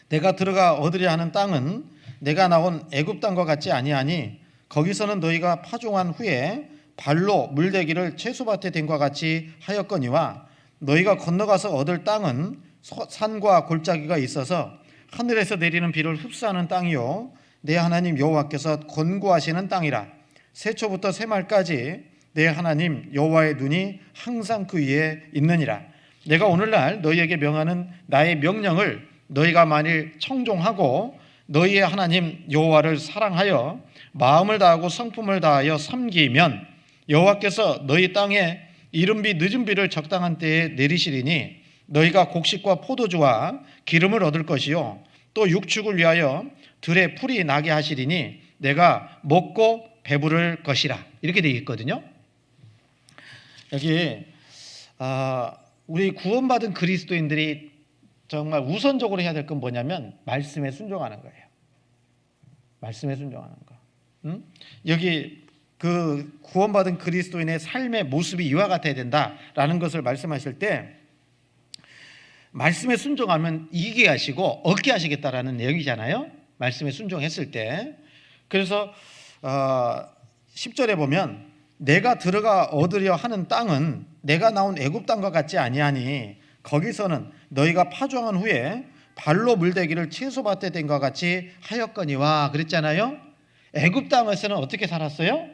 내가 들어가 얻으려 하는 땅은 내가 나온 애굽 땅과 같지 아니하니 거기서는 너희가 파종한 후에 발로 물대기를 채소밭에 댄과 같이 하였거니와 너희가 건너가서 얻을 땅은 산과 골짜기가 있어서 하늘에서 내리는 비를 흡수하는 땅이요 내 하나님 여호와께서 권고하시는 땅이라. 세초부터 세말까지 내 하나님 여호와의 눈이 항상 그 위에 있느니라. 내가 오늘날 너희에게 명하는 나의 명령을 너희가 만일 청종하고 너희의 하나님 여호와를 사랑하여 마음을 다하고 성품을 다하여 섬기면 여호와께서 너희 땅에 이른비 늦은비를 적당한 때에 내리시리니 너희가 곡식과 포도주와 기름을 얻을 것이요 또 육축을 위하여 들에 풀이 나게 하시리니 내가 먹고 배부를 것이라. 이렇게 되어 있거든요. 여기 우리 구원받은 그리스도인들이 정말 우선적으로 해야 될 건 뭐냐면 말씀에 순종하는 거예요. 말씀에 순종하는 거. 여기 그 구원받은 그리스도인의 삶의 모습이 이와 같아야 된다라는 것을 말씀하실 때 말씀에 순종하면 이기게 하시고 얻게 하시겠다라는 내용이잖아요. 말씀에 순종했을 때. 그래서 10절에 보면 내가 들어가 얻으려 하는 땅은 내가 나온 애굽 땅과 같지 아니하니 거기서는 너희가 파종한 후에 발로 물대기를 채소밭에 댄 것 같이 하였거니와 그랬잖아요. 애굽 땅에서는 어떻게 살았어요?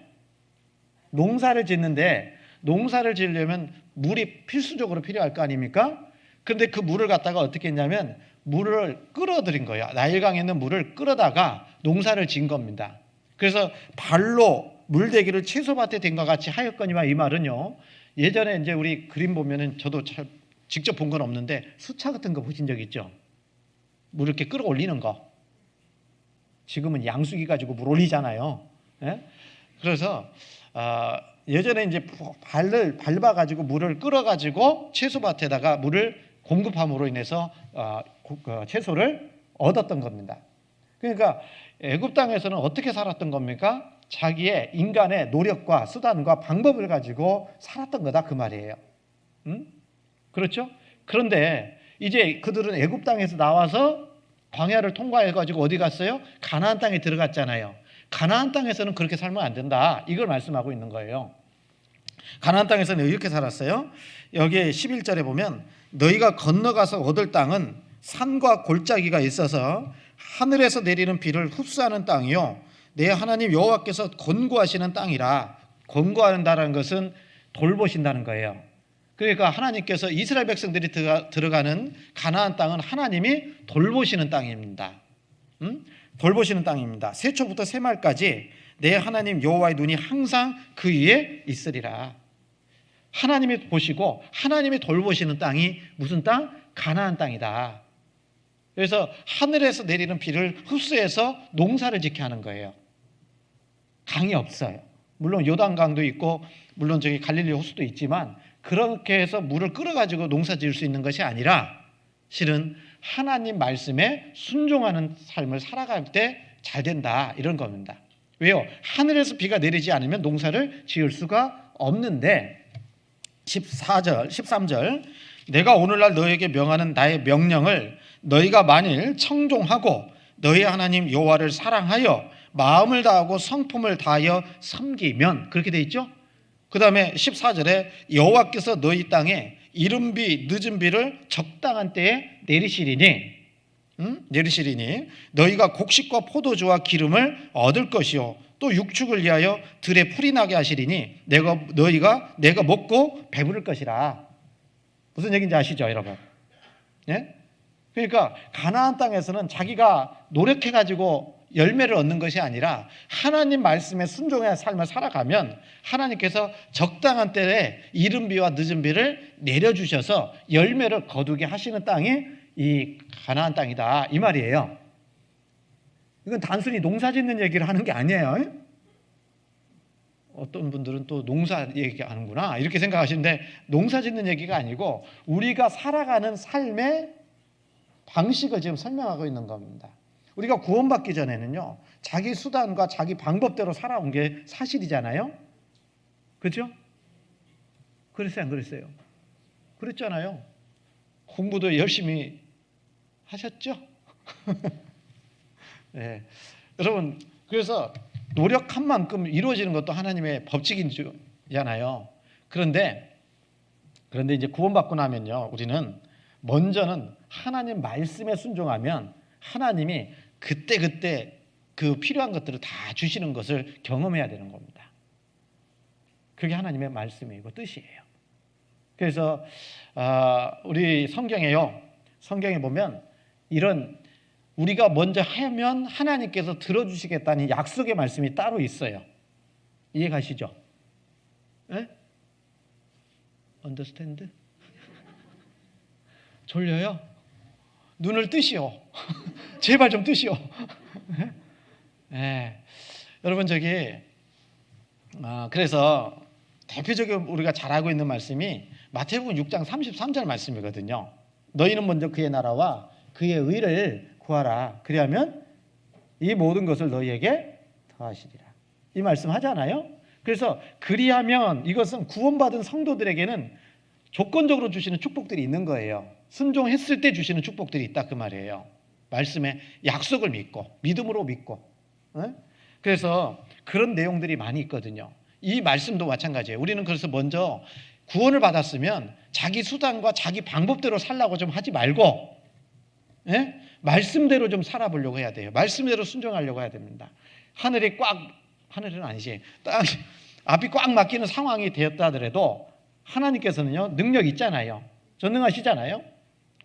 농사를 짓는데 농사를 지으려면 물이 필수적으로 필요할 거 아닙니까? 그런데 그 물을 갖다가 어떻게 했냐면 물을 끌어들인 거예요. 나일강에 있는 물을 끌어다가 농사를 지은 겁니다. 그래서 발로 물대기를 채소밭에 댄 것 같이 하였거니와 이 말은요. 예전에 이제 우리 그림 보면은 저도 직접 본 건 없는데 수차 같은 거 보신 적 있죠? 물 이렇게 끌어올리는 거. 지금은 양수기 가지고 물 올리잖아요. 예? 그래서 예전에 이제 발을 밟아 가지고 물을 끌어 가지고 채소밭에다가 물을 공급함으로 인해서 채소를 얻었던 겁니다. 그러니까 애굽 땅에서는 어떻게 살았던 겁니까? 자기의 인간의 노력과 수단과 방법을 가지고 살았던 거다 그 말이에요. 그렇죠? 그런데 이제 그들은 애굽 땅에서 나와서 광야를 통과해 가지고 어디 갔어요? 가나안 땅에 들어갔잖아요. 가나안 땅에서는 그렇게 살면 안 된다. 이걸 말씀하고 있는 거예요. 가나안 땅에서는 이렇게 살았어요. 여기에 11절에 보면 너희가 건너가서 얻을 땅은 산과 골짜기가 있어서 하늘에서 내리는 비를 흡수하는 땅이요 내 하나님 여호와께서 권고하시는 땅이라. 권고한다는 것은 돌보신다는 거예요. 그러니까 하나님께서 이스라엘 백성들이 들어가는 가나안 땅은 하나님이 돌보시는 땅입니다. 돌보시는 땅입니다. 세초부터 세말까지 내 하나님 여호와의 눈이 항상 그 위에 있으리라. 하나님이 보시고 하나님이 돌보시는 땅이 무슨 땅? 가나안 땅이다. 그래서 하늘에서 내리는 비를 흡수해서 농사를 짓게 하는 거예요. 강이 없어요. 물론 요단강도 있고 물론 저기 갈릴리 호수도 있지만 그렇게 해서 물을 끌어가지고 농사 지을 수 있는 것이 아니라 실은 하나님 말씀에 순종하는 삶을 살아갈 때 잘 된다 이런 겁니다. 왜요? 하늘에서 비가 내리지 않으면 농사를 지을 수가 없는데 14절, 13절 내가 오늘날 너에게 명하는 나의 명령을 너희가 만일 청종하고 너희 하나님 여호와를 사랑하여 마음을 다하고 성품을 다하여 섬기면 그렇게 돼 있죠. 그 다음에 14절에 여호와께서 너희 땅에 이른 비 늦은 비를 적당한 때에 내리시리니 너희가 곡식과 포도주와 기름을 얻을 것이요 또 육축을 위하여 들에 풀이 나게 하시리니 내가 먹고 배부를 것이라. 무슨 얘기인지 아시죠, 여러분? 예? 그러니까 가나안 땅에서는 자기가 노력해가지고 열매를 얻는 것이 아니라 하나님 말씀에 순종의 삶을 살아가면 하나님께서 적당한 때에 이른 비와 늦은 비를 내려주셔서 열매를 거두게 하시는 땅이 이 가나안 땅이다 이 말이에요. 이건 단순히 농사 짓는 얘기를 하는 게 아니에요. 어떤 분들은 또 농사 얘기하는구나 이렇게 생각하시는데 농사 짓는 얘기가 아니고 우리가 살아가는 삶의 방식을 지금 설명하고 있는 겁니다. 우리가 구원받기 전에는요 자기 수단과 자기 방법대로 살아온 게 사실이잖아요. 그렇죠? 그랬어요 안 그랬어요? 그랬잖아요. 공부도 열심히 하셨죠? 네. 여러분 그래서 노력한 만큼 이루어지는 것도 하나님의 법칙이잖아요. 그런데 이제 구원받고 나면요 우리는 먼저는 하나님 말씀에 순종하면 하나님이 그때 그 필요한 것들을 다 주시는 것을 경험해야 되는 겁니다. 그게 하나님의 말씀이고 뜻이에요. 그래서 우리 성경에 보면 이런 우리가 먼저 하면 하나님께서 들어주시겠다는 약속의 말씀이 따로 있어요. 이해 가시죠? 네? understand? 졸려요? 눈을 뜨시오. 제발 좀 뜨시오. 네. 여러분 그래서 대표적으로 우리가 잘 알고 있는 말씀이 마태복음 6장 33절 말씀이거든요. 너희는 먼저 그의 나라와 그의 의를 구하라. 그리하면 이 모든 것을 너희에게 더하시리라. 이 말씀 하잖아요. 그래서 그리하면 이것은 구원받은 성도들에게는 조건적으로 주시는 축복들이 있는 거예요. 순종했을 때 주시는 축복들이 있다 그 말이에요. 말씀에 약속을 믿음으로 믿고. 그래서 그런 내용들이 많이 있거든요. 이 말씀도 마찬가지예요. 우리는 그래서 먼저 구원을 받았으면 자기 수단과 자기 방법대로 살라고 좀 하지 말고 말씀대로 좀 살아보려고 해야 돼요. 말씀대로 순종하려고 해야 됩니다. 하늘은 아니지. 앞이 꽉 막히는 상황이 되었다 하더라도 하나님께서는요 능력 있잖아요. 전능하시잖아요.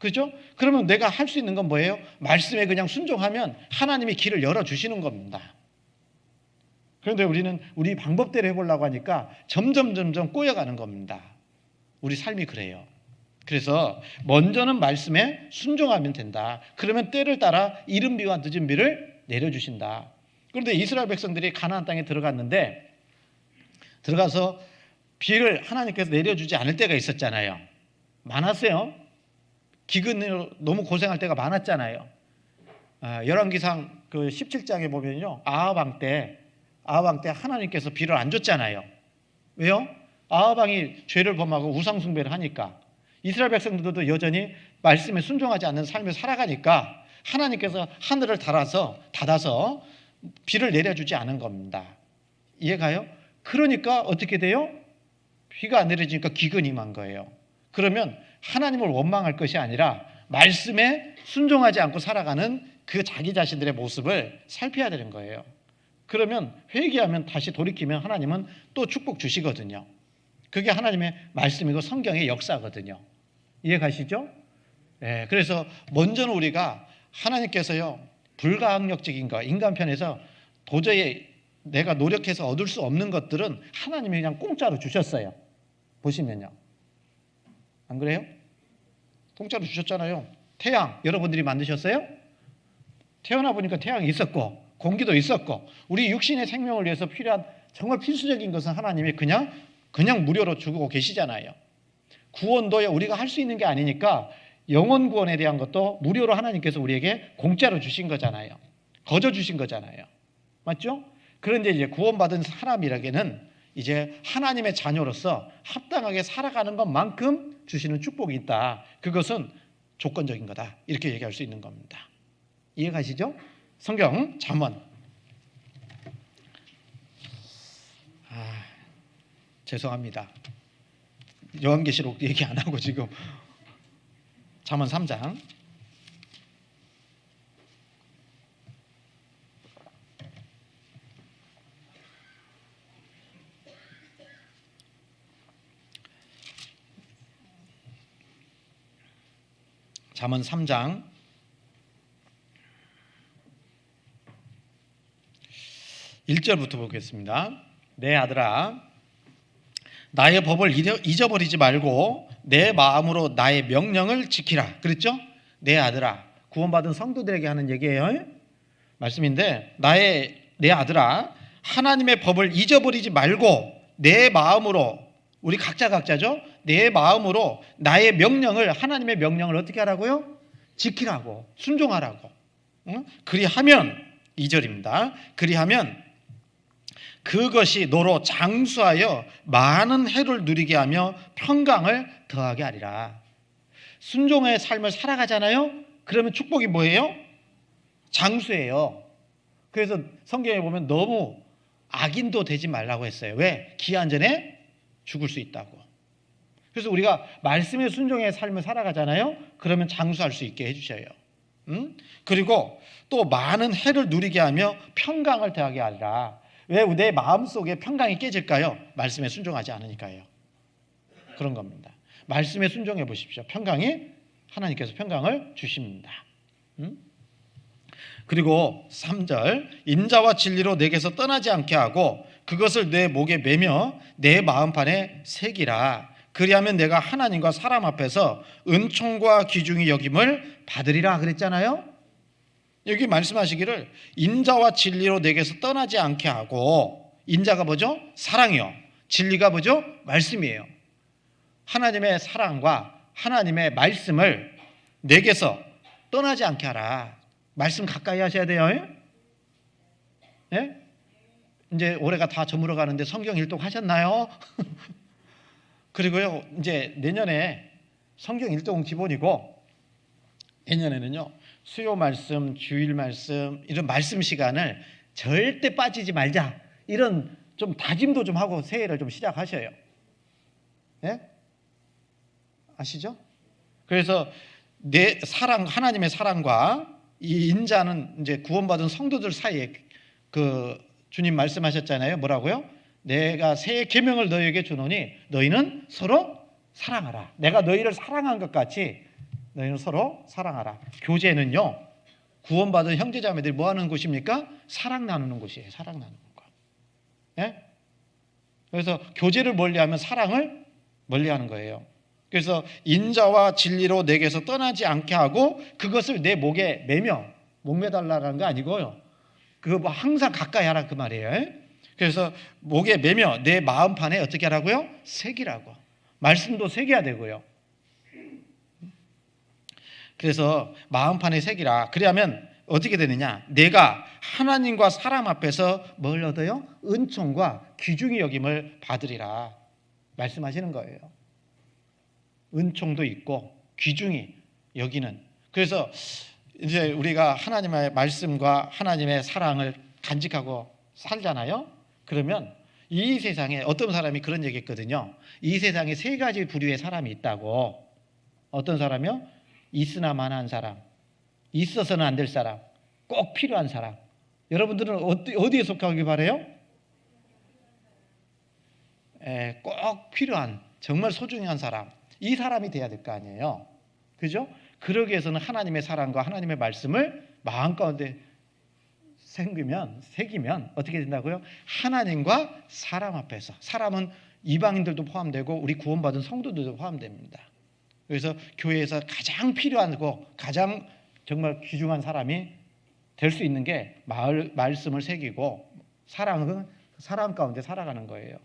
그렇죠? 그러면 내가 할 수 있는 건 뭐예요? 말씀에 그냥 순종하면 하나님이 길을 열어주시는 겁니다. 그런데 우리는 우리 방법대로 해보려고 하니까 점점 꼬여가는 겁니다. 우리 삶이 그래요. 그래서 먼저는 말씀에 순종하면 된다. 그러면 때를 따라 이른 비와 늦은 비를 내려주신다. 그런데 이스라엘 백성들이 가나안 땅에 들어가서 비를 하나님께서 내려주지 않을 때가 있었잖아요. 많았어요. 기근으로 너무 고생할 때가 많았잖아요. 열왕기상 그 17장에 보면요 아합 왕 때 하나님께서 비를 안 줬잖아요. 왜요? 아합 왕이 죄를 범하고 우상 숭배를 하니까. 이스라엘 백성들도 여전히 말씀에 순종하지 않는 삶을 살아가니까 하나님께서 하늘을 닫아서 비를 내려주지 않은 겁니다. 이해가요? 그러니까 어떻게 돼요? 비가 안 내려지니까 기근이 임한 거예요. 그러면 하나님을 원망할 것이 아니라 말씀에 순종하지 않고 살아가는 그 자기 자신들의 모습을 살펴야 되는 거예요. 그러면 회개하면 다시 돌이키면 하나님은 또 축복 주시거든요. 그게 하나님의 말씀이고 성경의 역사거든요. 이해 가시죠? 예, 그래서 먼저는 우리가 하나님께서요, 불가항력적인 거, 인간 편에서 도저히 내가 노력해서 얻을 수 없는 것들은 하나님이 그냥 공짜로 주셨어요. 보시면요. 안 그래요? 공짜로 주셨잖아요. 태양 여러분들이 만드셨어요? 태어나 보니까 태양이 있었고 공기도 있었고 우리 육신의 생명을 위해서 필요한 정말 필수적인 것은 하나님이 그냥 무료로 주고 계시잖아요. 구원도 우리가 할 수 있는 게 아니니까 영혼 구원에 대한 것도 무료로 하나님께서 우리에게 공짜로 주신 거잖아요. 거저 주신 거잖아요. 맞죠? 그런데 이제 구원받은 사람이라기에는 이제 하나님의 자녀로서 합당하게 살아가는 것만큼 주시는 축복이 있다. 그것은 조건적인 거다. 이렇게 얘기할 수 있는 겁니다. 이해가시죠? 성경 잠언. 죄송합니다. 요한계시록 얘기 안 하고 지금 잠언 3장. 잠언 3장 1절부터 보겠습니다. 내 아들아, 나의 법을 잊어버리지 말고 내 마음으로 나의 명령을 지키라. 그랬죠? 내 아들아, 구원받은 성도들에게 하는 얘기예요. 말씀인데 내 아들아, 하나님의 법을 잊어버리지 말고 내 마음으로, 우리 각자죠? 내 마음으로 나의 명령을, 하나님의 명령을 어떻게 하라고요? 지키라고, 순종하라고. 그리하면 2절입니다. 그리하면 그것이 너로 장수하여 많은 해를 누리게 하며 평강을 더하게 하리라. 순종의 삶을 살아가잖아요. 그러면 축복이 뭐예요? 장수예요. 그래서 성경에 보면 너무 악인도 되지 말라고 했어요. 왜? 기한 전에 죽을 수 있다고. 그래서 우리가 말씀의 순종의 삶을 살아가잖아요. 그러면 장수할 수 있게 해주셔요. 그리고 또 많은 해를 누리게 하며 평강을 더하게 하리라. 왜 내 마음속에 평강이 깨질까요? 말씀에 순종하지 않으니까요. 그런 겁니다. 말씀에 순종해 보십시오. 하나님께서 평강을 주십니다. 그리고 3절, 인자와 진리로 내게서 떠나지 않게 하고 그것을 내 목에 매며 내 마음판에 새기라. 그리하면 내가 하나님과 사람 앞에서 은총과 귀중히 여김을 받으리라 그랬잖아요. 여기 말씀하시기를 인자와 진리로 내게서 떠나지 않게 하고, 인자가 뭐죠? 사랑이요. 진리가 뭐죠? 말씀이에요. 하나님의 사랑과 하나님의 말씀을 내게서 떠나지 않게 하라. 말씀 가까이 하셔야 돼요. 예? 이제 올해가 다 저물어 가는데 성경 일독 하셨나요? 그리고요, 이제 내년에 성경 일독은 기본이고 내년에는요, 수요 말씀, 주일 말씀, 이런 말씀 시간을 절대 빠지지 말자. 이런 좀 다짐도 좀 하고 새해를 좀 시작하셔요. 예? 아시죠? 그래서 내 사랑, 하나님의 사랑과 이 인자는 이제 구원받은 성도들 사이에 그 주님 말씀하셨잖아요. 뭐라고요? 내가 새 계명을 너희에게 주노니 너희는 서로 사랑하라. 내가 너희를 사랑한 것 같이 너희는 서로 사랑하라. 교제는요, 구원받은 형제자매들이 뭐 하는 곳입니까? 사랑 나누는 곳이에요. 사랑 나누는 거. 예? 그래서 교제를 멀리하면 사랑을 멀리하는 거예요. 그래서 인자와 진리로 내게서 떠나지 않게 하고 그것을 내 목에 매며, 목 매달라는 거 아니고요. 그거 뭐 항상 가까이 하라 그 말이에요. 그래서 목에 매며 내 마음판에 어떻게 하라고요? 새기라고. 말씀도 새겨야 되고요. 그래서 마음판에 새기라. 그러면 어떻게 되느냐? 내가 하나님과 사람 앞에서 뭘 얻어요? 은총과 귀중히 여김을 받으리라 말씀하시는 거예요. 은총도 있고 귀중히 여기는. 그래서 이제 우리가 하나님의 말씀과 하나님의 사랑을 간직하고 살잖아요. 그러면 이 세상에 어떤 사람이 그런 얘기했거든요. 이 세상에 세 가지 부류의 사람이 있다고. 어떤 사람이요? 있으나 마나한 사람, 있어서는 안 될 사람, 꼭 필요한 사람, 여러분들은 어디에 속하길 바래요? 꼭 필요한, 정말 소중한 사람, 이 사람이 돼야 될 거 아니에요. 그죠? 그러기 위해서는 하나님의 사랑과 하나님의 말씀을 마음 가운데 새기면 어떻게 된다고요? 하나님과 사람 앞에서, 사람은 이방인들도 포함되고 우리 구원받은 성도들도 포함됩니다. 그래서 교회에서 가장 필요하고 가장 정말 귀중한 사람이 될 수 있는 게 말씀을 새기고 사랑은 사람 가운데 살아가는 거예요.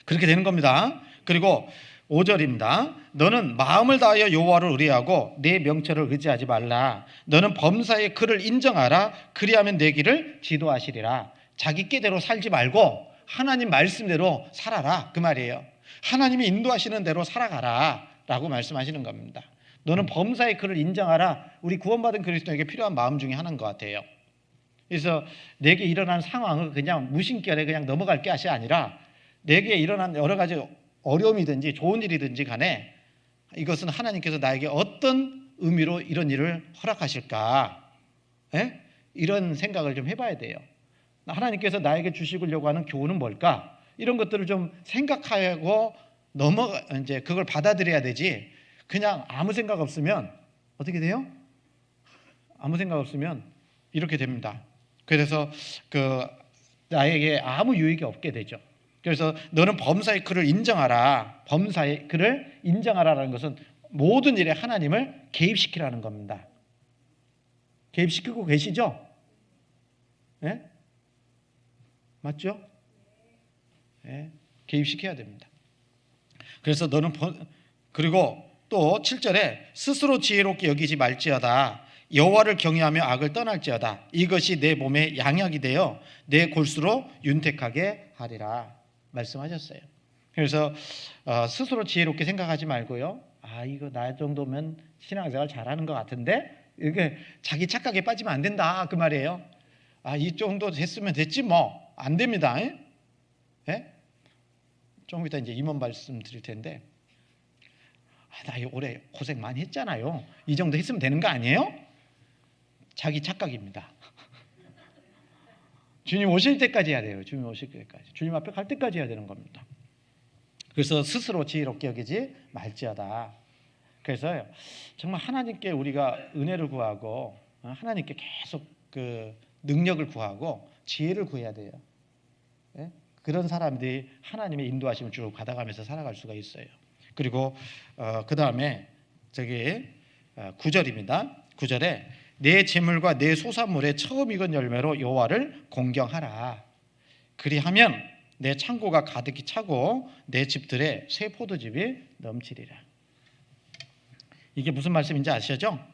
그렇게 되는 겁니다. 그리고 5절입니다. 너는 마음을 다하여 여호와를 의뢰하고 내 명철을 의지하지 말라. 너는 범사의 그를 인정하라. 그리하면 내 길을 지도하시리라. 자기 꾀대로 살지 말고 하나님 말씀대로 살아라, 그 말이에요. 하나님이 인도하시는 대로 살아가라 라고 말씀하시는 겁니다. 너는 범사의 그를 인정하라. 우리 구원받은 그리스도에게 필요한 마음 중에 하나인 것 같아요. 그래서 내게 일어난 상황을 그냥 무심결에 그냥 넘어갈 것이 아니라 내게 일어난 여러 가지 어려움이든지 좋은 일이든지 간에 이것은 하나님께서 나에게 어떤 의미로 이런 일을 허락하실까? 이런 생각을 좀 해봐야 돼요. 하나님께서 나에게 주시려고 하는 교훈은 뭘까? 이런 것들을 좀 생각하고 이제 그걸 받아들여야 되지. 그냥 아무 생각 없으면 어떻게 돼요? 아무 생각 없으면 이렇게 됩니다. 그래서 나에게 아무 유익이 없게 되죠. 그래서 너는 범사의 그를 인정하라. 범사의 그를 인정하라는 것은 모든 일에 하나님을 개입시키라는 겁니다. 개입시키고 계시죠? 네? 맞죠? 네, 개입시켜야 됩니다. 그래서 너는 그리고 또 7절에 스스로 지혜롭게 여기지 말지어다. 여호와를 경외하며 악을 떠날지어다. 이것이 내 몸에 양약이 되어 내 골수로 윤택하게 하리라 말씀하셨어요. 그래서 스스로 지혜롭게 생각하지 말고요. 이거 나 정도면 신앙생활 잘하는 것 같은데 이게 자기 착각에 빠지면 안 된다, 그 말이에요. 이 정도 됐으면 됐지 뭐. 안 됩니다. 좀 이따 이제 임원 말씀 드릴 텐데 나 올해 고생 많이 했잖아요. 이 정도 했으면 되는 거 아니에요? 자기 착각입니다. 주님 오실 때까지 해야 돼요. 주님 오실 때까지. 주님 앞에 갈 때까지 해야 되는 겁니다. 그래서 스스로 지혜롭게 여기지 말지어다. 그래서 정말 하나님께 우리가 은혜를 구하고 하나님께 계속 그 능력을 구하고 지혜를 구해야 돼요. 그런 사람들이 하나님의 인도하심을 쭉 받아가면서 살아갈 수가 있어요. 그리고 그 다음에 저기 9절입니다. 9절에 내 재물과 내 소산물의 처음 익은 열매로 여호와를 공경하라. 그리하면 내 창고가 가득히 차고 내 집들에 새 포도즙이 넘치리라. 이게 무슨 말씀인지 아시죠?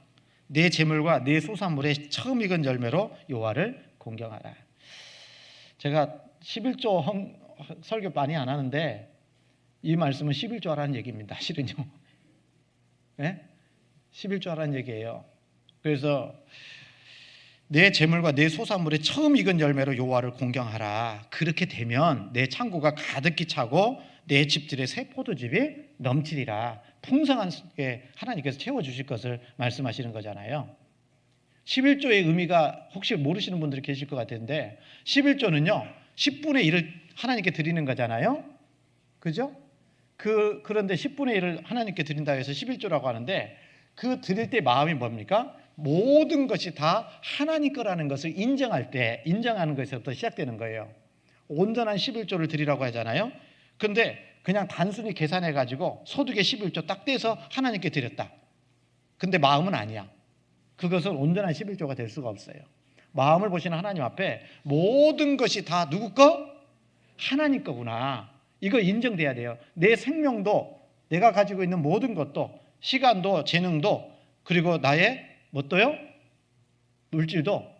내 재물과 내 소산물의 처음 익은 열매로 여호와를 공경하라. 제가 11조 설교 많이 안 하는데 이 말씀은 11조 하라는 얘기입니다. 실은요. 11조 하라는 얘기예요. 그래서 내 재물과 내 소산물의 처음 익은 열매로 여호와를 공경하라. 그렇게 되면 내 창고가 가득히 차고 내 집들의 새 포도즙이 넘치리라. 풍성하게 하나님께서 채워주실 것을 말씀하시는 거잖아요. 11조의 의미가 혹시 모르시는 분들이 계실 것 같은데 11조는요 10분의 1을 하나님께 드리는 거잖아요. 그죠? 그런데 10분의 1을 하나님께 드린다 해서 11조라고 하는데 그 드릴 때 마음이 뭡니까? 모든 것이 다 하나님 거라는 것을 인정하는 것에서부터 시작되는 거예요. 온전한 11조를 드리라고 하잖아요. 근데 그냥 단순히 계산해가지고 소득의 11조 딱 떼서 하나님께 드렸다. 근데 마음은 아니야. 그것은 온전한 11조가 될 수가 없어요. 마음을 보시는 하나님 앞에 모든 것이 다 누구 거? 하나님 거구나. 이거 인정돼야 돼요. 내 생명도 내가 가지고 있는 모든 것도 시간도 재능도 그리고 나의 뭣도요? 물질도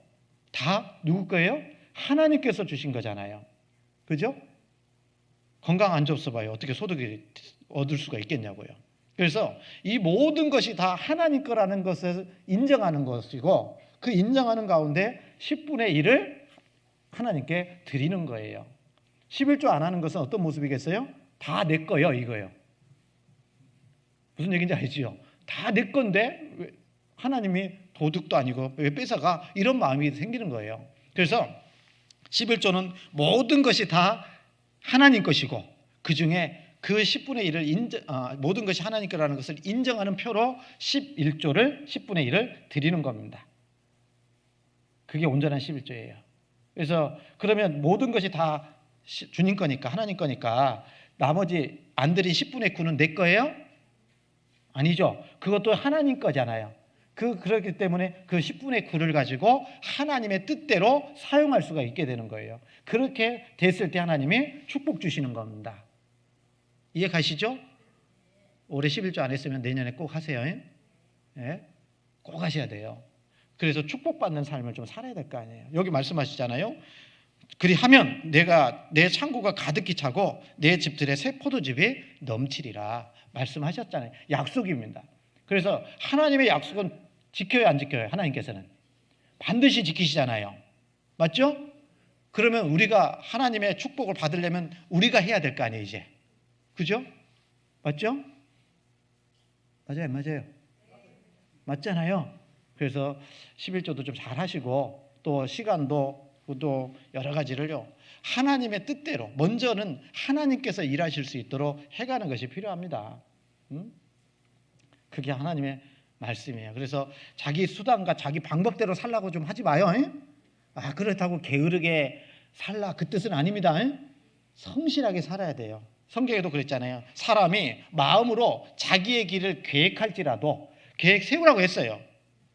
다 누구 거예요? 하나님께서 주신 거잖아요. 그죠? 건강 안 좋아서 봐요. 어떻게 소득을 얻을 수가 있겠냐고요. 그래서 이 모든 것이 다 하나님 거라는 것을 인정하는 것이고 그 인정하는 가운데 10분의 1을 하나님께 드리는 거예요. 11조 안 하는 것은 어떤 모습이겠어요? 다 내 거요, 이거요. 무슨 얘기인지 알지요? 다 내 건데 하나님이 도둑도 아니고 왜 뺏어가? 이런 마음이 생기는 거예요. 그래서 11조는 모든 것이 다 하나님 것이고 그 중에 그 10분의 1을 모든 것이 하나님 거라는 것을 인정하는 표로 11조를 10분의 1을 드리는 겁니다. 그게 온전한 11조예요. 그래서 그러면 모든 것이 다 주님 거니까 하나님 거니까 나머지 안 드린 10분의 9는 내 거예요? 아니죠. 그것도 하나님 거잖아요. 그렇기 때문에 그 10분의 9를 가지고 하나님의 뜻대로 사용할 수가 있게 되는 거예요. 그렇게 됐을 때 하나님이 축복 주시는 겁니다. 이해 가시죠? 올해 11조 안 했으면 내년에 꼭 하세요. 예? 꼭 하셔야 돼요. 그래서 축복받는 삶을 좀 살아야 될 거 아니에요. 여기 말씀하시잖아요. 그리하면 내가 내 창고가 가득히 차고 내 집들의 새 포도즙이 넘치리라 말씀하셨잖아요. 약속입니다. 그래서 하나님의 약속은 지켜요, 안 지켜요? 하나님께서는 반드시 지키시잖아요. 맞죠? 그러면 우리가 하나님의 축복을 받으려면 우리가 해야 될 거 아니에요, 이제. 그죠? 맞죠? 맞아요, 맞아요. 맞잖아요. 그래서 11조도 좀 잘 하시고 또 시간도 또 여러 가지를요. 하나님의 뜻대로 먼저는 하나님께서 일하실 수 있도록 해가는 것이 필요합니다. 그게 하나님의 말씀이에요. 그래서 자기 수단과 자기 방법대로 살라고 좀 하지 마요. 그렇다고 게으르게 살라 그 뜻은 아닙니다. 성실하게 살아야 돼요. 성경에도 그랬잖아요. 사람이 마음으로 자기의 길을 계획할지라도 계획 세우라고 했어요.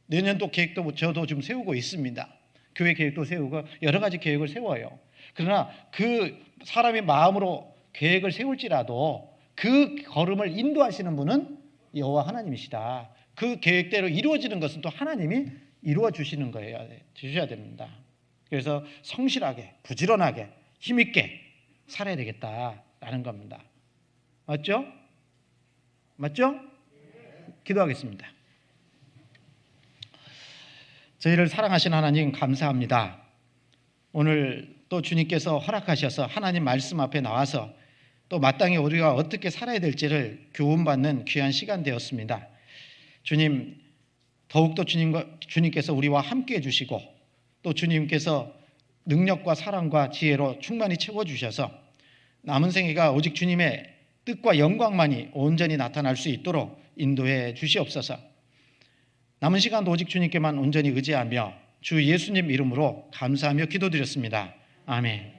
내년도 계획도 저도 좀 세우고 있습니다. 교회 계획도 세우고 여러 가지 계획을 세워요. 그러나 그 사람이 마음으로 계획을 세울지라도 그 걸음을 인도하시는 분은 여호와 하나님이시다. 그 계획대로 이루어지는 것은 또 하나님이 이루어 주시는 거예요. 주셔야 됩니다. 그래서 성실하게 부지런하게 힘있게 살아야 되겠다라는 겁니다. 맞죠? 맞죠? 기도하겠습니다. 저희를 사랑하신 하나님 감사합니다. 오늘 또 주님께서 허락하셔서 하나님 말씀 앞에 나와서 또 마땅히 우리가 어떻게 살아야 될지를 교훈받는 귀한 시간 되었습니다. 주님, 더욱더 주님께서 우리와 함께 해주시고 또 주님께서 능력과 사랑과 지혜로 충만히 채워주셔서 남은 생애가 오직 주님의 뜻과 영광만이 온전히 나타날 수 있도록 인도해 주시옵소서. 남은 시간도 오직 주님께만 온전히 의지하며 주 예수님 이름으로 감사하며 기도드렸습니다. 아멘.